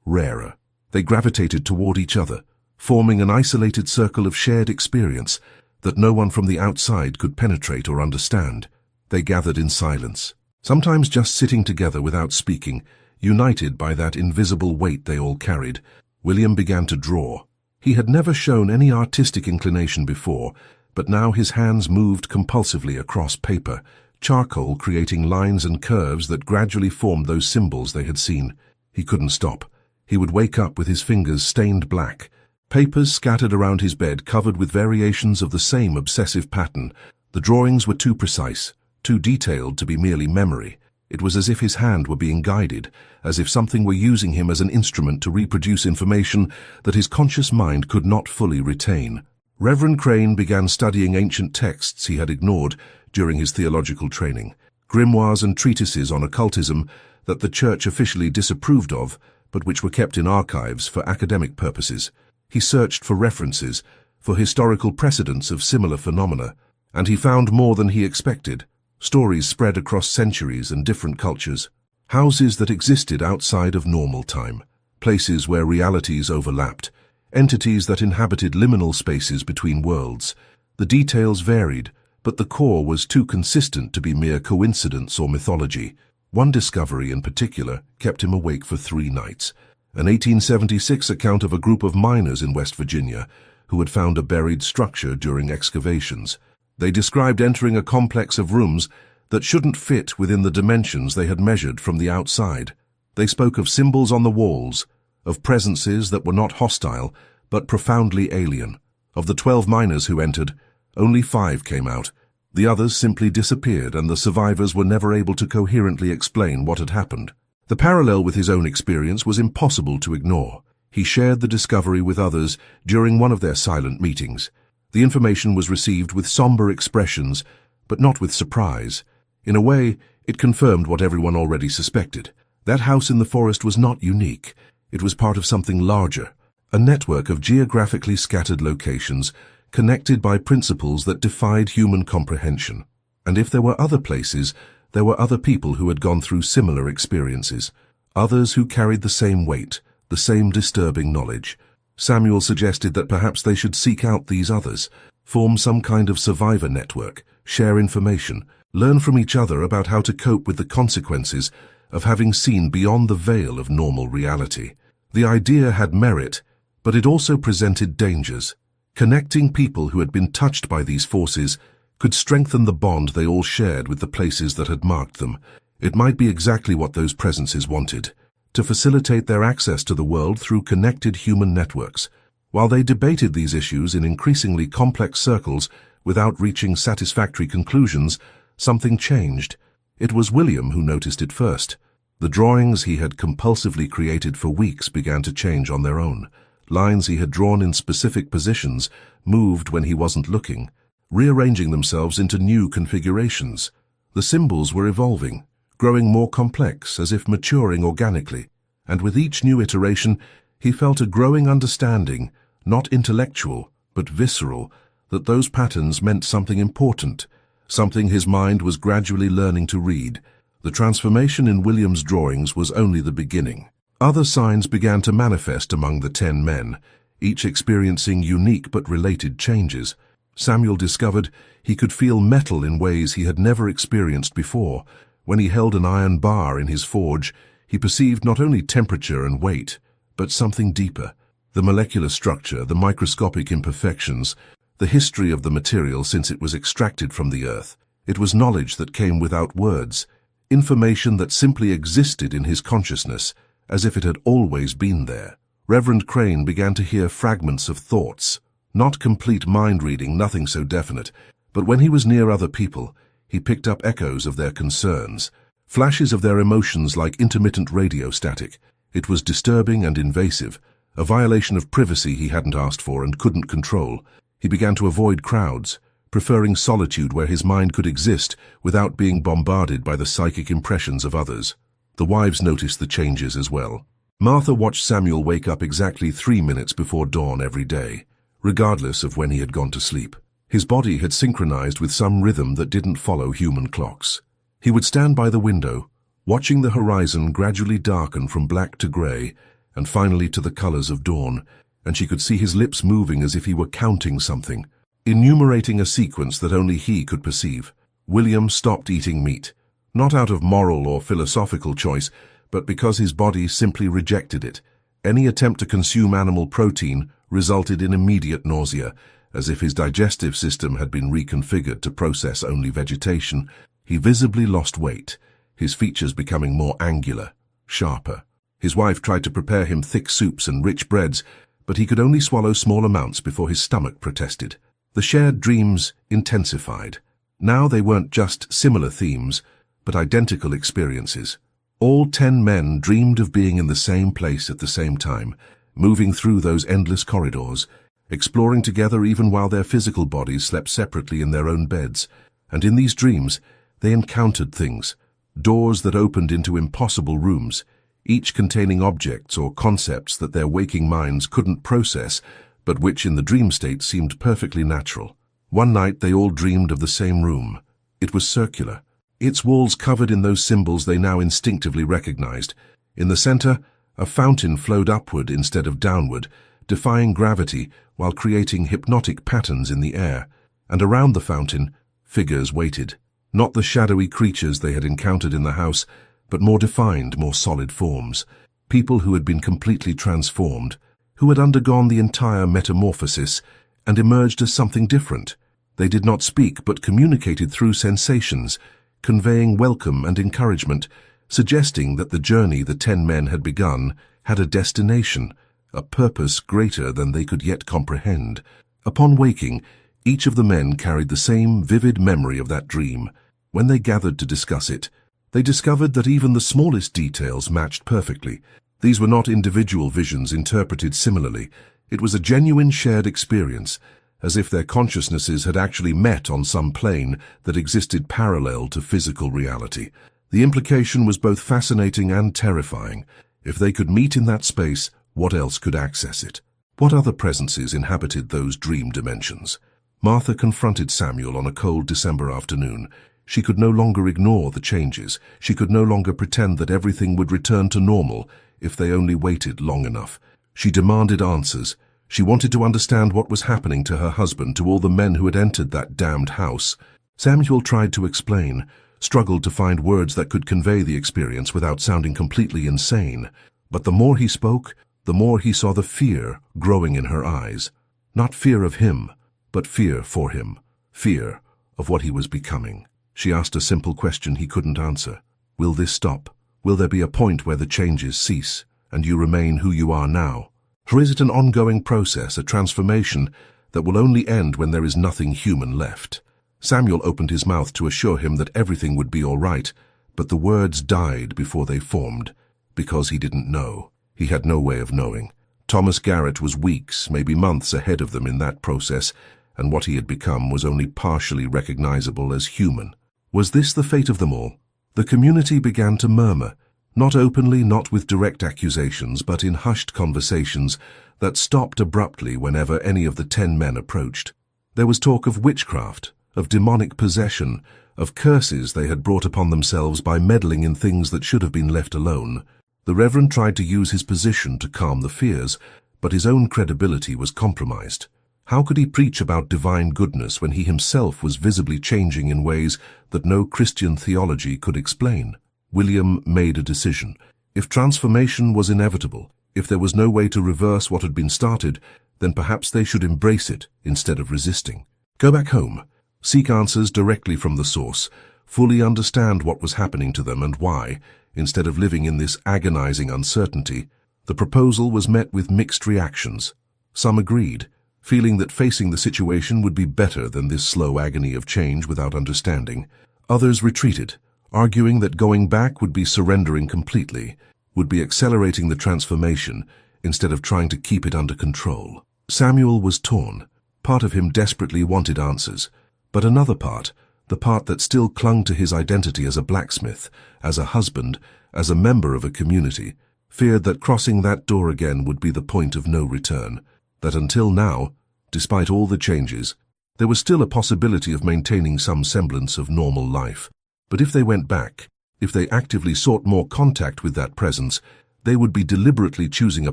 rarer. They gravitated toward each other, forming an isolated circle of shared experience that no one from the outside could penetrate or understand. They gathered in silence, sometimes just sitting together without speaking, united by that invisible weight they all carried. William began to draw. He had never shown any artistic inclination before, but now his hands moved compulsively across paper, charcoal creating lines and curves that gradually formed those symbols they had seen. He couldn't stop. He would wake up with his fingers stained black, papers scattered around his bed covered with variations of the same obsessive pattern. The drawings were too precise, too detailed to be merely memory. It was as if his hand were being guided, as if something were using him as an instrument to reproduce information that his conscious mind could not fully retain. Reverend Crane began studying ancient texts he had ignored during his theological training, grimoires and treatises on occultism that the church officially disapproved of, but which were kept in archives for academic purposes. He searched for references, for historical precedents of similar phenomena, and he found more than he expected. Stories spread across centuries and different cultures, houses that existed outside of normal time, places where realities overlapped, entities that inhabited liminal spaces between worlds. The details varied, but the core was too consistent to be mere coincidence or mythology. One discovery in particular kept him awake for 3 nights, an 1876 account of a group of miners in West Virginia who had found a buried structure during excavations. They described entering a complex of rooms that shouldn't fit within the dimensions they had measured from the outside. They spoke of symbols on the walls, of presences that were not hostile but profoundly alien. Of the 12 miners who entered, only 5 came out. The others simply disappeared, and the survivors were never able to coherently explain what had happened. The parallel with his own experience was impossible to ignore. He shared the discovery with others during one of their silent meetings. The information was received with somber expressions, but not with surprise. In a way, it confirmed what everyone already suspected. That house in the forest was not unique. It was part of something larger, a network of geographically scattered locations connected by principles that defied human comprehension. And if there were other places, there were other people who had gone through similar experiences, others who carried the same weight, the same disturbing knowledge. Samuel suggested that perhaps they should seek out these others, form some kind of survivor network, share information, learn from each other about how to cope with the consequences of having seen beyond the veil of normal reality. The idea had merit, but it also presented dangers. Connecting people who had been touched by these forces could strengthen the bond they all shared with the places that had marked them. It might be exactly what those presences wanted, to facilitate their access to the world through connected human networks. While they debated these issues in increasingly complex circles without reaching satisfactory conclusions, something changed. It was William who noticed it first. The drawings he had compulsively created for weeks began to change on their own. Lines he had drawn in specific positions moved when he wasn't looking, rearranging themselves into new configurations. The symbols were evolving, growing more complex, as if maturing organically, and with each new iteration he felt a growing understanding, not intellectual, but visceral, that those patterns meant something important, something his mind was gradually learning to read. The transformation in William's drawings was only the beginning. Other signs began to manifest among the 10 men, each experiencing unique but related changes. Samuel discovered he could feel metal in ways he had never experienced before. When he held an iron bar in his forge, he perceived not only temperature and weight, but something deeper. The molecular structure, the microscopic imperfections, the history of the material since it was extracted from the earth. It was knowledge that came without words, information that simply existed in his consciousness, as if it had always been there. Reverend Crane began to hear fragments of thoughts, not complete mind reading, nothing so definite, but when he was near other people, he picked up echoes of their concerns, flashes of their emotions like intermittent radio static. It was disturbing and invasive, a violation of privacy he hadn't asked for and couldn't control. He began to avoid crowds, preferring solitude where his mind could exist without being bombarded by the psychic impressions of others. The wives noticed the changes as well. Martha watched Samuel wake up exactly 3 minutes before dawn every day, regardless of when he had gone to sleep. His body had synchronized with some rhythm that didn't follow human clocks. He would stand by the window, watching the horizon gradually darken from black to gray, and finally to the colors of dawn, and she could see his lips moving as if he were counting something, enumerating a sequence that only he could perceive. William stopped eating meat, not out of moral or philosophical choice, but because his body simply rejected it. Any attempt to consume animal protein resulted in immediate nausea, as if his digestive system had been reconfigured to process only vegetation. He visibly lost weight, his features becoming more angular, sharper. His wife tried to prepare him thick soups and rich breads, but he could only swallow small amounts before his stomach protested. The shared dreams intensified. Now they weren't just similar themes, but identical experiences. All 10 men dreamed of being in the same place at the same time, moving through those endless corridors, exploring together even while their physical bodies slept separately in their own beds. And in these dreams, they encountered things, doors that opened into impossible rooms, each containing objects or concepts that their waking minds couldn't process, but which in the dream state seemed perfectly natural. One night they all dreamed of the same room. It was circular, its walls covered in those symbols they now instinctively recognized. In the center, a fountain flowed upward instead of downward, defying gravity while creating hypnotic patterns in the air. And around the fountain, figures waited. Not the shadowy creatures they had encountered in the house, but more defined, more solid forms. People who had been completely transformed, who had undergone the entire metamorphosis and emerged as something different. They did not speak but communicated through sensations, conveying welcome and encouragement, suggesting that the journey the 10 men had begun had a destination, a purpose greater than they could yet comprehend. Upon waking, each of the men carried the same vivid memory of that dream. When they gathered to discuss it, they discovered that even the smallest details matched perfectly. These were not individual visions interpreted similarly. It was a genuine shared experience, as if their consciousnesses had actually met on some plane that existed parallel to physical reality. The implication was both fascinating and terrifying. If they could meet in that space, what else could access it? What other presences inhabited those dream dimensions? Martha confronted Samuel on a cold December afternoon. She could no longer ignore the changes. She could no longer pretend that everything would return to normal if they only waited long enough. She demanded answers. She wanted to understand what was happening to her husband, to all the men who had entered that damned house. Samuel tried to explain, struggled to find words that could convey the experience without sounding completely insane. But the more he spoke, the more he saw the fear growing in her eyes. Not fear of him, but fear for him. Fear of what he was becoming. She asked a simple question he couldn't answer. Will this stop? Will there be a point where the changes cease, and you remain who you are now? Or is it an ongoing process, a transformation that will only end when there is nothing human left? Samuel opened his mouth to assure him that everything would be all right, but the words died before they formed, because he didn't know. He had no way of knowing. Thomas Garrett was weeks, maybe months ahead of them in that process, and what he had become was only partially recognizable as human. Was this the fate of them all? The community began to murmur, not openly, not with direct accusations, but in hushed conversations that stopped abruptly whenever any of the 10 men approached. There was talk of witchcraft, of demonic possession, of curses they had brought upon themselves by meddling in things that should have been left alone. The Reverend tried to use his position to calm the fears, but his own credibility was compromised. How could he preach about divine goodness when he himself was visibly changing in ways that no Christian theology could explain? William made a decision. If transformation was inevitable, if there was no way to reverse what had been started, then perhaps they should embrace it instead of resisting. Go back home, seek answers directly from the source, fully understand what was happening to them and why, instead of living in this agonizing uncertainty. The proposal was met with mixed reactions. Some agreed, feeling that facing the situation would be better than this slow agony of change without understanding. Others retreated, arguing that going back would be surrendering completely, would be accelerating the transformation instead of trying to keep it under control. Samuel was torn. Part of him desperately wanted answers, but another part, the part that still clung to his identity as a blacksmith, as a husband, as a member of a community, feared that crossing that door again would be the point of no return, that until now, despite all the changes, there was still a possibility of maintaining some semblance of normal life. But if they went back, if they actively sought more contact with that presence, they would be deliberately choosing a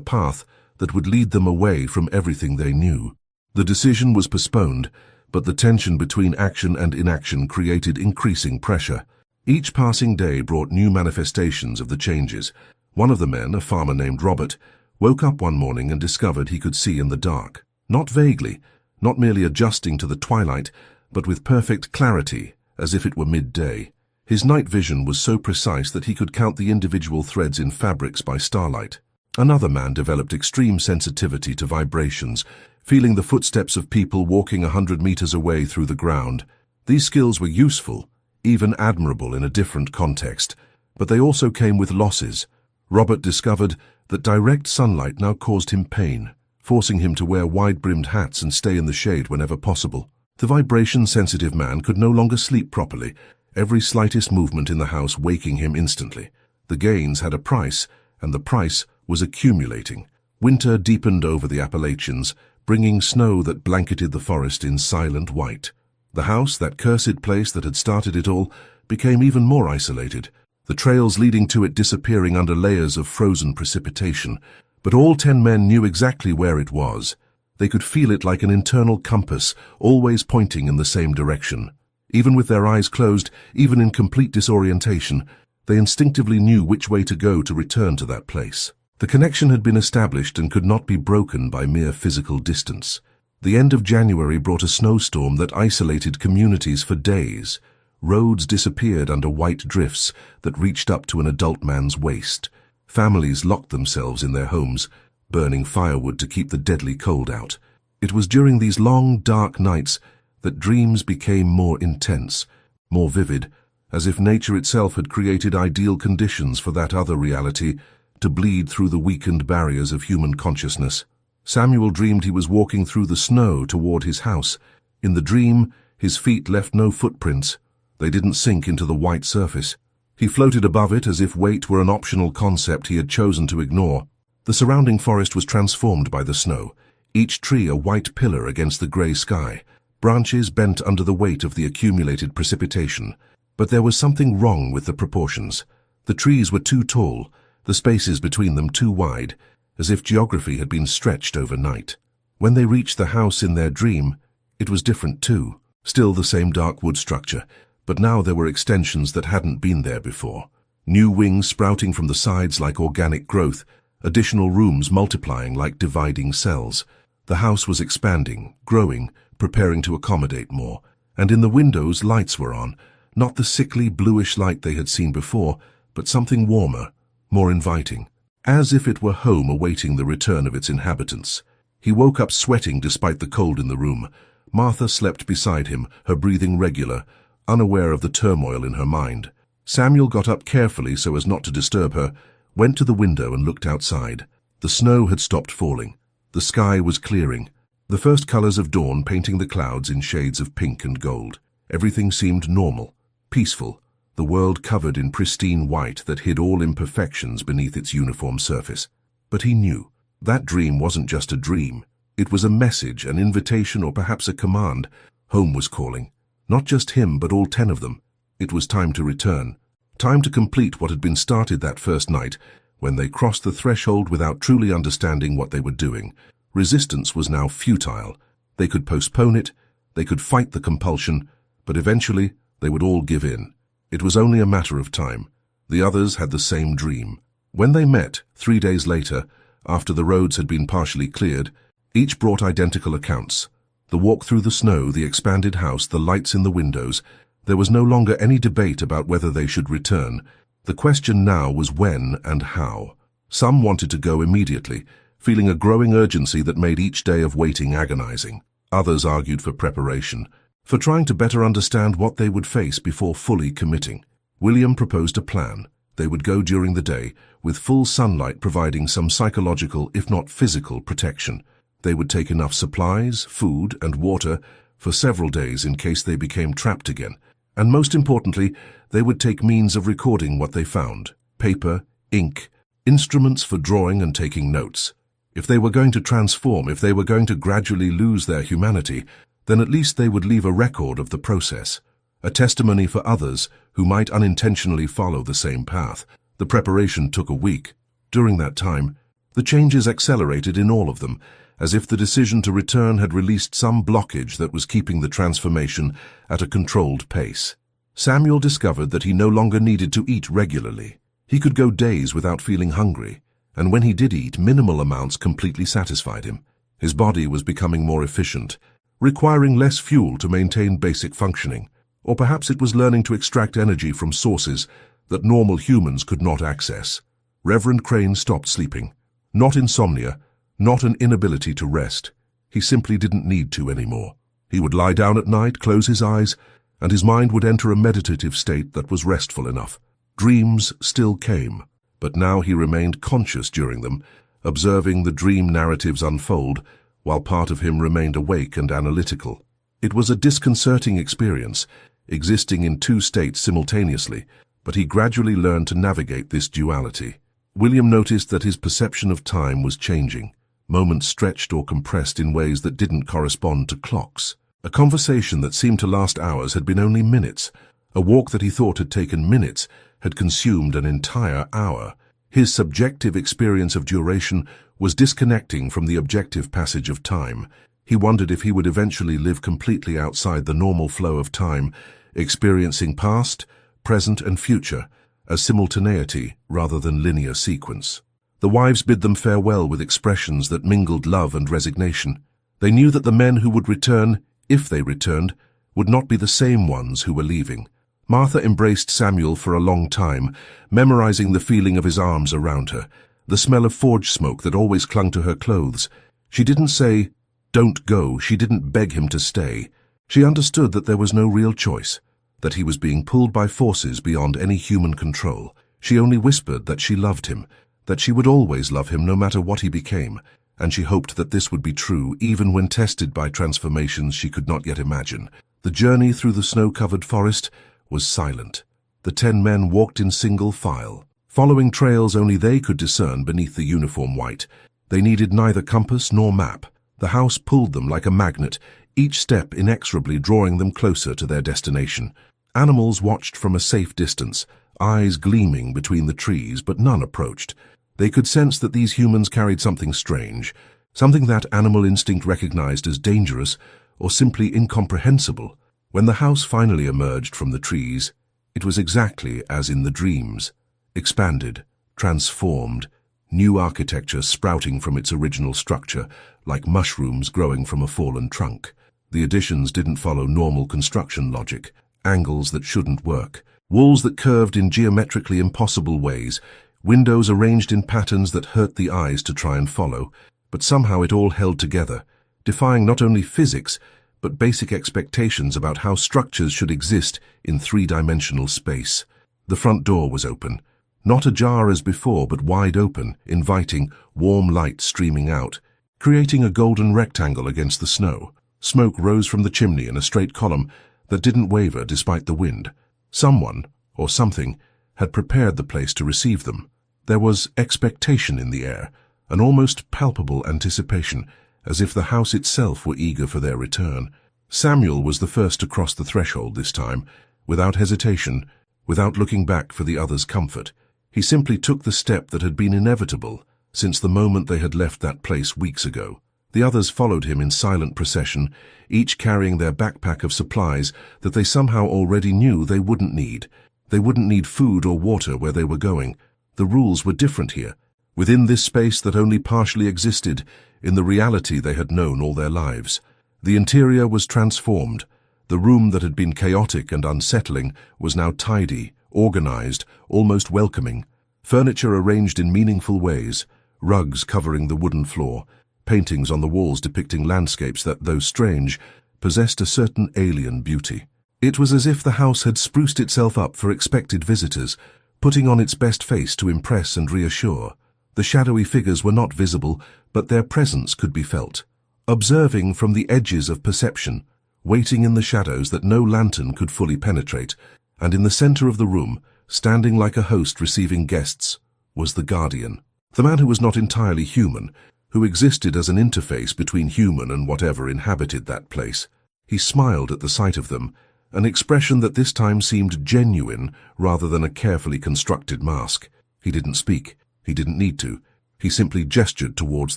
path that would lead them away from everything they knew. The decision was postponed, but the tension between action and inaction created increasing pressure. Each passing day brought new manifestations of the changes. One of the men, a farmer named Robert, woke up one morning and discovered he could see in the dark. Not vaguely, not merely adjusting to the twilight, but with perfect clarity, as if it were midday. His night vision was so precise that he could count the individual threads in fabrics by starlight. Another man developed extreme sensitivity to vibrations, feeling the footsteps of people walking 100 meters away through the ground. These skills were useful, even admirable in a different context, but they also came with losses. Robert discovered that direct sunlight now caused him pain, forcing him to wear wide-brimmed hats and stay in the shade whenever possible. The vibration-sensitive man could no longer sleep properly, every slightest movement in the house waking him instantly. The gains had a price, and the price was accumulating. Winter deepened over the Appalachians, bringing snow that blanketed the forest in silent white. The house, that cursed place that had started it all, became even more isolated, the trails leading to it disappearing under layers of frozen precipitation. But all 10 men knew exactly where it was. They could feel it like an internal compass, always pointing in the same direction. Even with their eyes closed, even in complete disorientation, they instinctively knew which way to go to return to that place. The connection had been established and could not be broken by mere physical distance. The end of January brought a snowstorm that isolated communities for days. Roads disappeared under white drifts that reached up to an adult man's waist. Families locked themselves in their homes, burning firewood to keep the deadly cold out. It was during these long, dark nights that dreams became more intense, more vivid, as if nature itself had created ideal conditions for that other reality to bleed through the weakened barriers of human consciousness. Samuel dreamed he was walking through the snow toward his house. In the dream, his feet left no footprints. They didn't sink into the white surface. He floated above it as if weight were an optional concept he had chosen to ignore. The surrounding forest was transformed by the snow, each tree a white pillar against the gray sky, branches bent under the weight of the accumulated precipitation. But there was something wrong with the proportions. The trees were too tall, the spaces between them too wide, as if geography had been stretched overnight. When they reached the house in their dream, it was different too. Still the same dark wood structure, but now there were extensions that hadn't been there before. New wings sprouting from the sides like organic growth, additional rooms multiplying like dividing cells. The house was expanding, growing, preparing to accommodate more. And in the windows lights were on, not the sickly bluish light they had seen before, but something warmer, more inviting, as if it were home awaiting the return of its inhabitants. He woke up sweating despite the cold in the room. Martha slept beside him, her breathing regular, unaware of the turmoil in her mind. Samuel got up carefully so as not to disturb her, went to the window and looked outside. The snow had stopped falling. The sky was clearing, the first colors of dawn painting the clouds in shades of pink and gold. Everything seemed normal, peaceful, the world covered in pristine white that hid all imperfections beneath its uniform surface. But he knew that dream wasn't just a dream. It was a message, an invitation, or perhaps a command. Home was calling. Not just him, but all 10 of them. It was time to return. Time to complete what had been started that first night, when they crossed the threshold without truly understanding what they were doing. Resistance was now futile. They could postpone it, they could fight the compulsion, but eventually they would all give in. It was only a matter of time. The others had the same dream. When they met, 3 days later, after the roads had been partially cleared, each brought identical accounts. The walk through the snow, the expanded house, the lights in the windows. There was no longer any debate about whether they should return. The question now was when and how. Some wanted to go immediately, feeling a growing urgency that made each day of waiting agonizing. Others argued for preparation, for trying to better understand what they would face before fully committing. William proposed a plan. They would go during the day, with full sunlight providing some psychological, if not physical, protection. They would take enough supplies, food, and water for several days in case they became trapped again. And most importantly, they would take means of recording what they found: paper, ink, instruments for drawing and taking notes. If they were going to transform, if they were going to gradually lose their humanity, then at least they would leave a record of the process, a testimony for others who might unintentionally follow the same path. The preparation took a week. During that time, the changes accelerated in all of them, as if the decision to return had released some blockage that was keeping the transformation at a controlled pace. Samuel discovered that he no longer needed to eat regularly. He could go days without feeling hungry, and when he did eat, minimal amounts completely satisfied him. His body was becoming more efficient, requiring less fuel to maintain basic functioning. Or perhaps it was learning to extract energy from sources that normal humans could not access. Reverend Crane stopped sleeping. Not insomnia, not an inability to rest. He simply didn't need to anymore. He would lie down at night, close his eyes, and his mind would enter a meditative state that was restful enough. Dreams still came, but now he remained conscious during them, observing the dream narratives unfold, while part of him remained awake and analytical. It was a disconcerting experience, existing in two states simultaneously, but he gradually learned to navigate this duality. William noticed that his perception of time was changing. Moments stretched or compressed in ways that didn't correspond to clocks. A conversation that seemed to last hours had been only minutes. A walk that he thought had taken minutes had consumed an entire hour. His subjective experience of duration was disconnecting from the objective passage of time. He wondered if he would eventually live completely outside the normal flow of time, experiencing past, present, and future as simultaneity rather than linear sequence. The wives bid them farewell with expressions that mingled love and resignation. They knew that the men who would return, if they returned, would not be the same ones who were leaving. Martha embraced Samuel for a long time, memorizing the feeling of his arms around her, the smell of forge smoke that always clung to her clothes. She didn't say, "Don't go." She didn't beg him to stay. She understood that there was no real choice, that he was being pulled by forces beyond any human control. She only whispered that she loved him, that she would always love him no matter what he became, and she hoped that this would be true even when tested by transformations she could not yet imagine. The journey through the snow-covered forest was silent. The 10 men walked in single file, following trails only they could discern beneath the uniform white. They needed neither compass nor map. The house pulled them like a magnet, each step inexorably drawing them closer to their destination. Animals watched from a safe distance, eyes gleaming between the trees, but none approached. They could sense that these humans carried something strange, something that animal instinct recognized as dangerous or simply incomprehensible. When the house finally emerged from the trees, it was exactly as in the dreams. Expanded, transformed, new architecture sprouting from its original structure, like mushrooms growing from a fallen trunk. The additions didn't follow normal construction logic, angles that shouldn't work, walls that curved in geometrically impossible ways, windows arranged in patterns that hurt the eyes to try and follow, but somehow it all held together, defying not only physics, but basic expectations about how structures should exist in three-dimensional space. The front door was open, not ajar as before, but wide open, inviting warm light streaming out, creating a golden rectangle against the snow. Smoke rose from the chimney in a straight column that didn't waver despite the wind. Someone, or something, had prepared the place to receive them. There was expectation in the air, an almost palpable anticipation, as if the house itself were eager for their return. Samuel was the first to cross the threshold this time, Without hesitation, without looking back for the other's comfort, he simply took the step that had been inevitable since the moment they had left that place weeks ago. The others followed him in silent procession, each carrying their backpack of supplies that they somehow already knew they wouldn't need. They wouldn't need food or water where they were going. The rules were different here. Within this space that only partially existed in the reality they had known all their lives. The interior was transformed. The room that had been chaotic and unsettling was now tidy, organized, almost welcoming. Furniture arranged in meaningful ways, rugs covering the wooden floor, paintings on the walls depicting landscapes that, though strange, possessed a certain alien beauty. It was as if the house had spruced itself up for expected visitors, putting on its best face to impress and reassure. The shadowy figures were not visible, but their presence could be felt. Observing from the edges of perception, waiting in the shadows that no lantern could fully penetrate, and in the center of the room, standing like a host receiving guests, was the Guardian. The man who was not entirely human, who existed as an interface between human and whatever inhabited that place. He smiled at the sight of them, an expression that this time seemed genuine rather than a carefully constructed mask. He didn't speak. He didn't need to. He simply gestured towards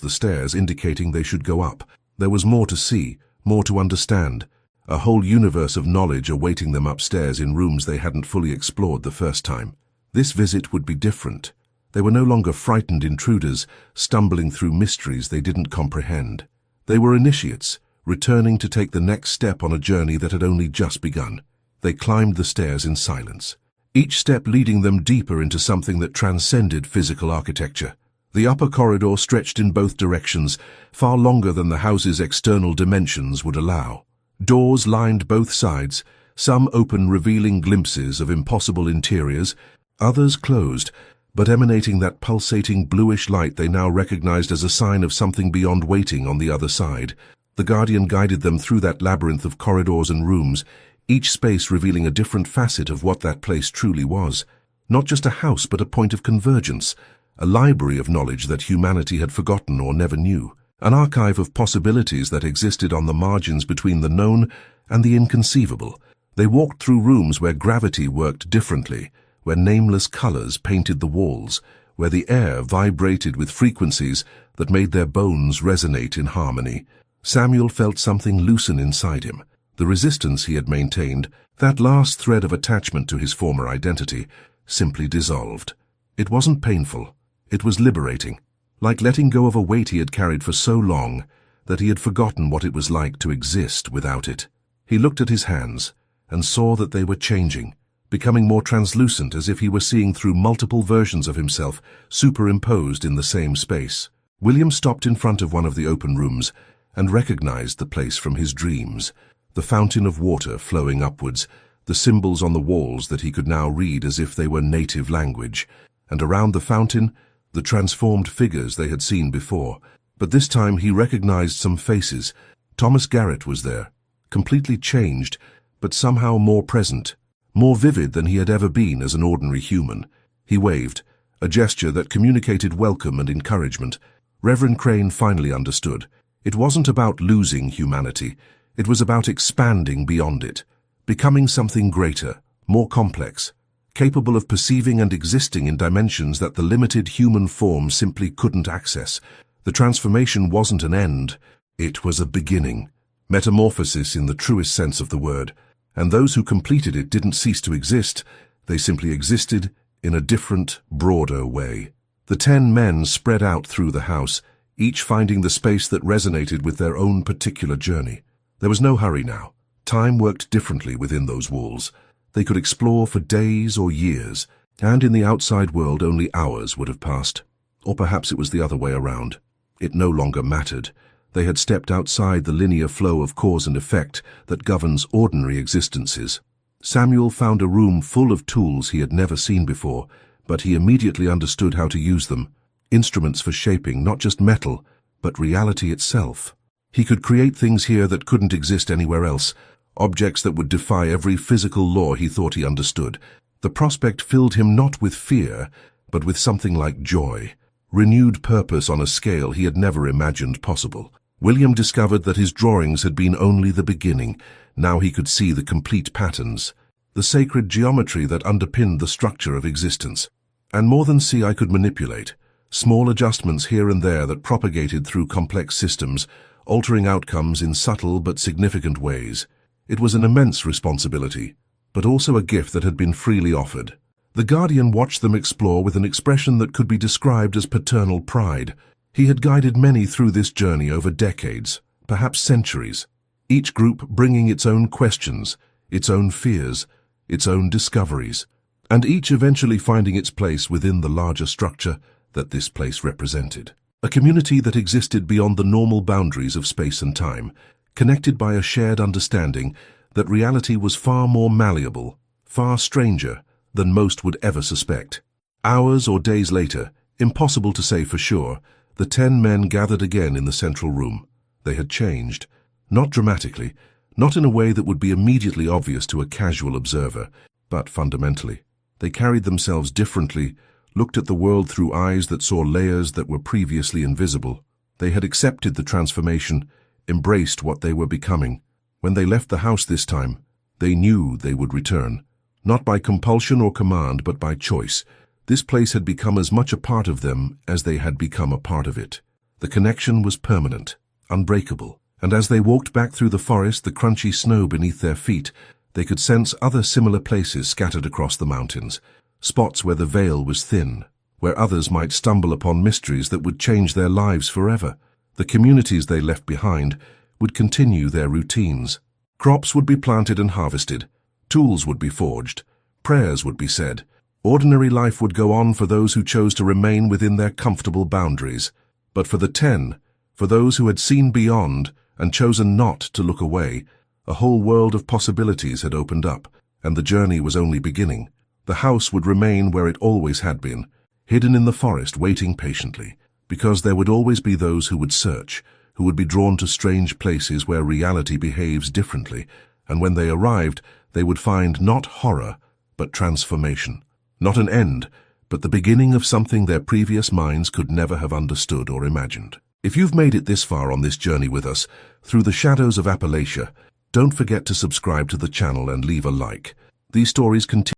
the stairs, indicating they should go up. There was more to see, more to understand, a whole universe of knowledge awaiting them upstairs in rooms they hadn't fully explored the first time. This visit would be different. They were no longer frightened intruders, stumbling through mysteries they didn't comprehend. They were initiates, returning to take the next step on a journey that had only just begun. They climbed the stairs in silence, each step leading them deeper into something that transcended physical architecture. The upper corridor stretched in both directions, far longer than the house's external dimensions would allow. Doors lined both sides, some open revealing glimpses of impossible interiors, others closed, but emanating that pulsating bluish light they now recognized as a sign of something beyond waiting on the other side. The Guardian guided them through that labyrinth of corridors and rooms, each space revealing a different facet of what that place truly was. Not just a house, but a point of convergence, a library of knowledge that humanity had forgotten or never knew, an archive of possibilities that existed on the margins between the known and the inconceivable. They walked through rooms where gravity worked differently, where nameless colors painted the walls, where the air vibrated with frequencies that made their bones resonate in harmony. Samuel felt something loosen inside him. The resistance he had maintained, that last thread of attachment to his former identity, simply dissolved. It wasn't painful. It was liberating, like letting go of a weight he had carried for so long that he had forgotten what it was like to exist without it. He looked at his hands and saw that they were changing, becoming more translucent, as if he were seeing through multiple versions of himself superimposed in the same space. William stopped in front of one of the open rooms and recognized the place from his dreams, the fountain of water flowing upwards, the symbols on the walls that he could now read as if they were native language, and around the fountain, the transformed figures they had seen before. But this time he recognized some faces. Thomas Garrett was there, completely changed, but somehow more present, more vivid than he had ever been as an ordinary human. He waved, a gesture that communicated welcome and encouragement. Reverend Crane finally understood. It wasn't about losing humanity. It was about expanding beyond it, becoming something greater, more complex, capable of perceiving and existing in dimensions that the limited human form simply couldn't access. The transformation wasn't an end, it was a beginning. Metamorphosis in the truest sense of the word. And those who completed it didn't cease to exist, they simply existed in a different, broader way. The 10 men spread out through the house, each finding the space that resonated with their own particular journey. There was no hurry now. Time worked differently within those walls. They could explore for days or years, and in the outside world only hours would have passed. Or perhaps it was the other way around. It no longer mattered. They had stepped outside the linear flow of cause and effect that governs ordinary existences. Samuel found a room full of tools he had never seen before, but he immediately understood how to use them. Instruments for shaping not just metal, but reality itself. He could create things here that couldn't exist anywhere else, objects that would defy every physical law he thought he understood. The prospect filled him not with fear, but with something like joy, renewed purpose on a scale he had never imagined possible. William discovered that his drawings had been only the beginning. Now he could see the complete patterns. the sacred geometry that underpinned the structure of existence. And more than see I could manipulate, small adjustments here and there that propagated through complex systems, altering outcomes in subtle but significant ways. It was an immense responsibility, but also a gift that had been freely offered. The Guardian watched them explore with an expression that could be described as paternal pride. He had guided many through this journey over decades, perhaps centuries, each group bringing its own questions, its own fears, its own discoveries, and each eventually finding its place within the larger structure that this place represented. A community that existed beyond the normal boundaries of space and time, connected by a shared understanding that reality was far more malleable, far stranger than most would ever suspect. Hours or days later, impossible to say for sure, the 10 men gathered again in the central room. They had changed, not dramatically, not in a way that would be immediately obvious to a casual observer, but fundamentally. They carried themselves differently, looked at the world through eyes that saw layers that were previously invisible. They had accepted the transformation, embraced what they were becoming. When they left the house this time, they knew they would return, not by compulsion or command, but by choice. This place had become as much a part of them as they had become a part of it. The connection was permanent, unbreakable, and as they walked back through the forest, the crunchy snow beneath their feet, they could sense other similar places scattered across the mountains, spots where the veil was thin, where others might stumble upon mysteries that would change their lives forever. The communities they left behind would continue their routines. Crops would be planted and harvested, tools would be forged, prayers would be said. Ordinary life would go on for those who chose to remain within their comfortable boundaries. But for the 10, for those who had seen beyond and chosen not to look away, a whole world of possibilities had opened up, and the journey was only beginning. The house would remain where it always had been, hidden in the forest, waiting patiently, because there would always be those who would search, who would be drawn to strange places where reality behaves differently, and when they arrived, they would find not horror, but transformation. Not an end, but the beginning of something their previous minds could never have understood or imagined. If you've made it this far on this journey with us, through the shadows of Appalachia, don't forget to subscribe to the channel and leave a like. These stories continue.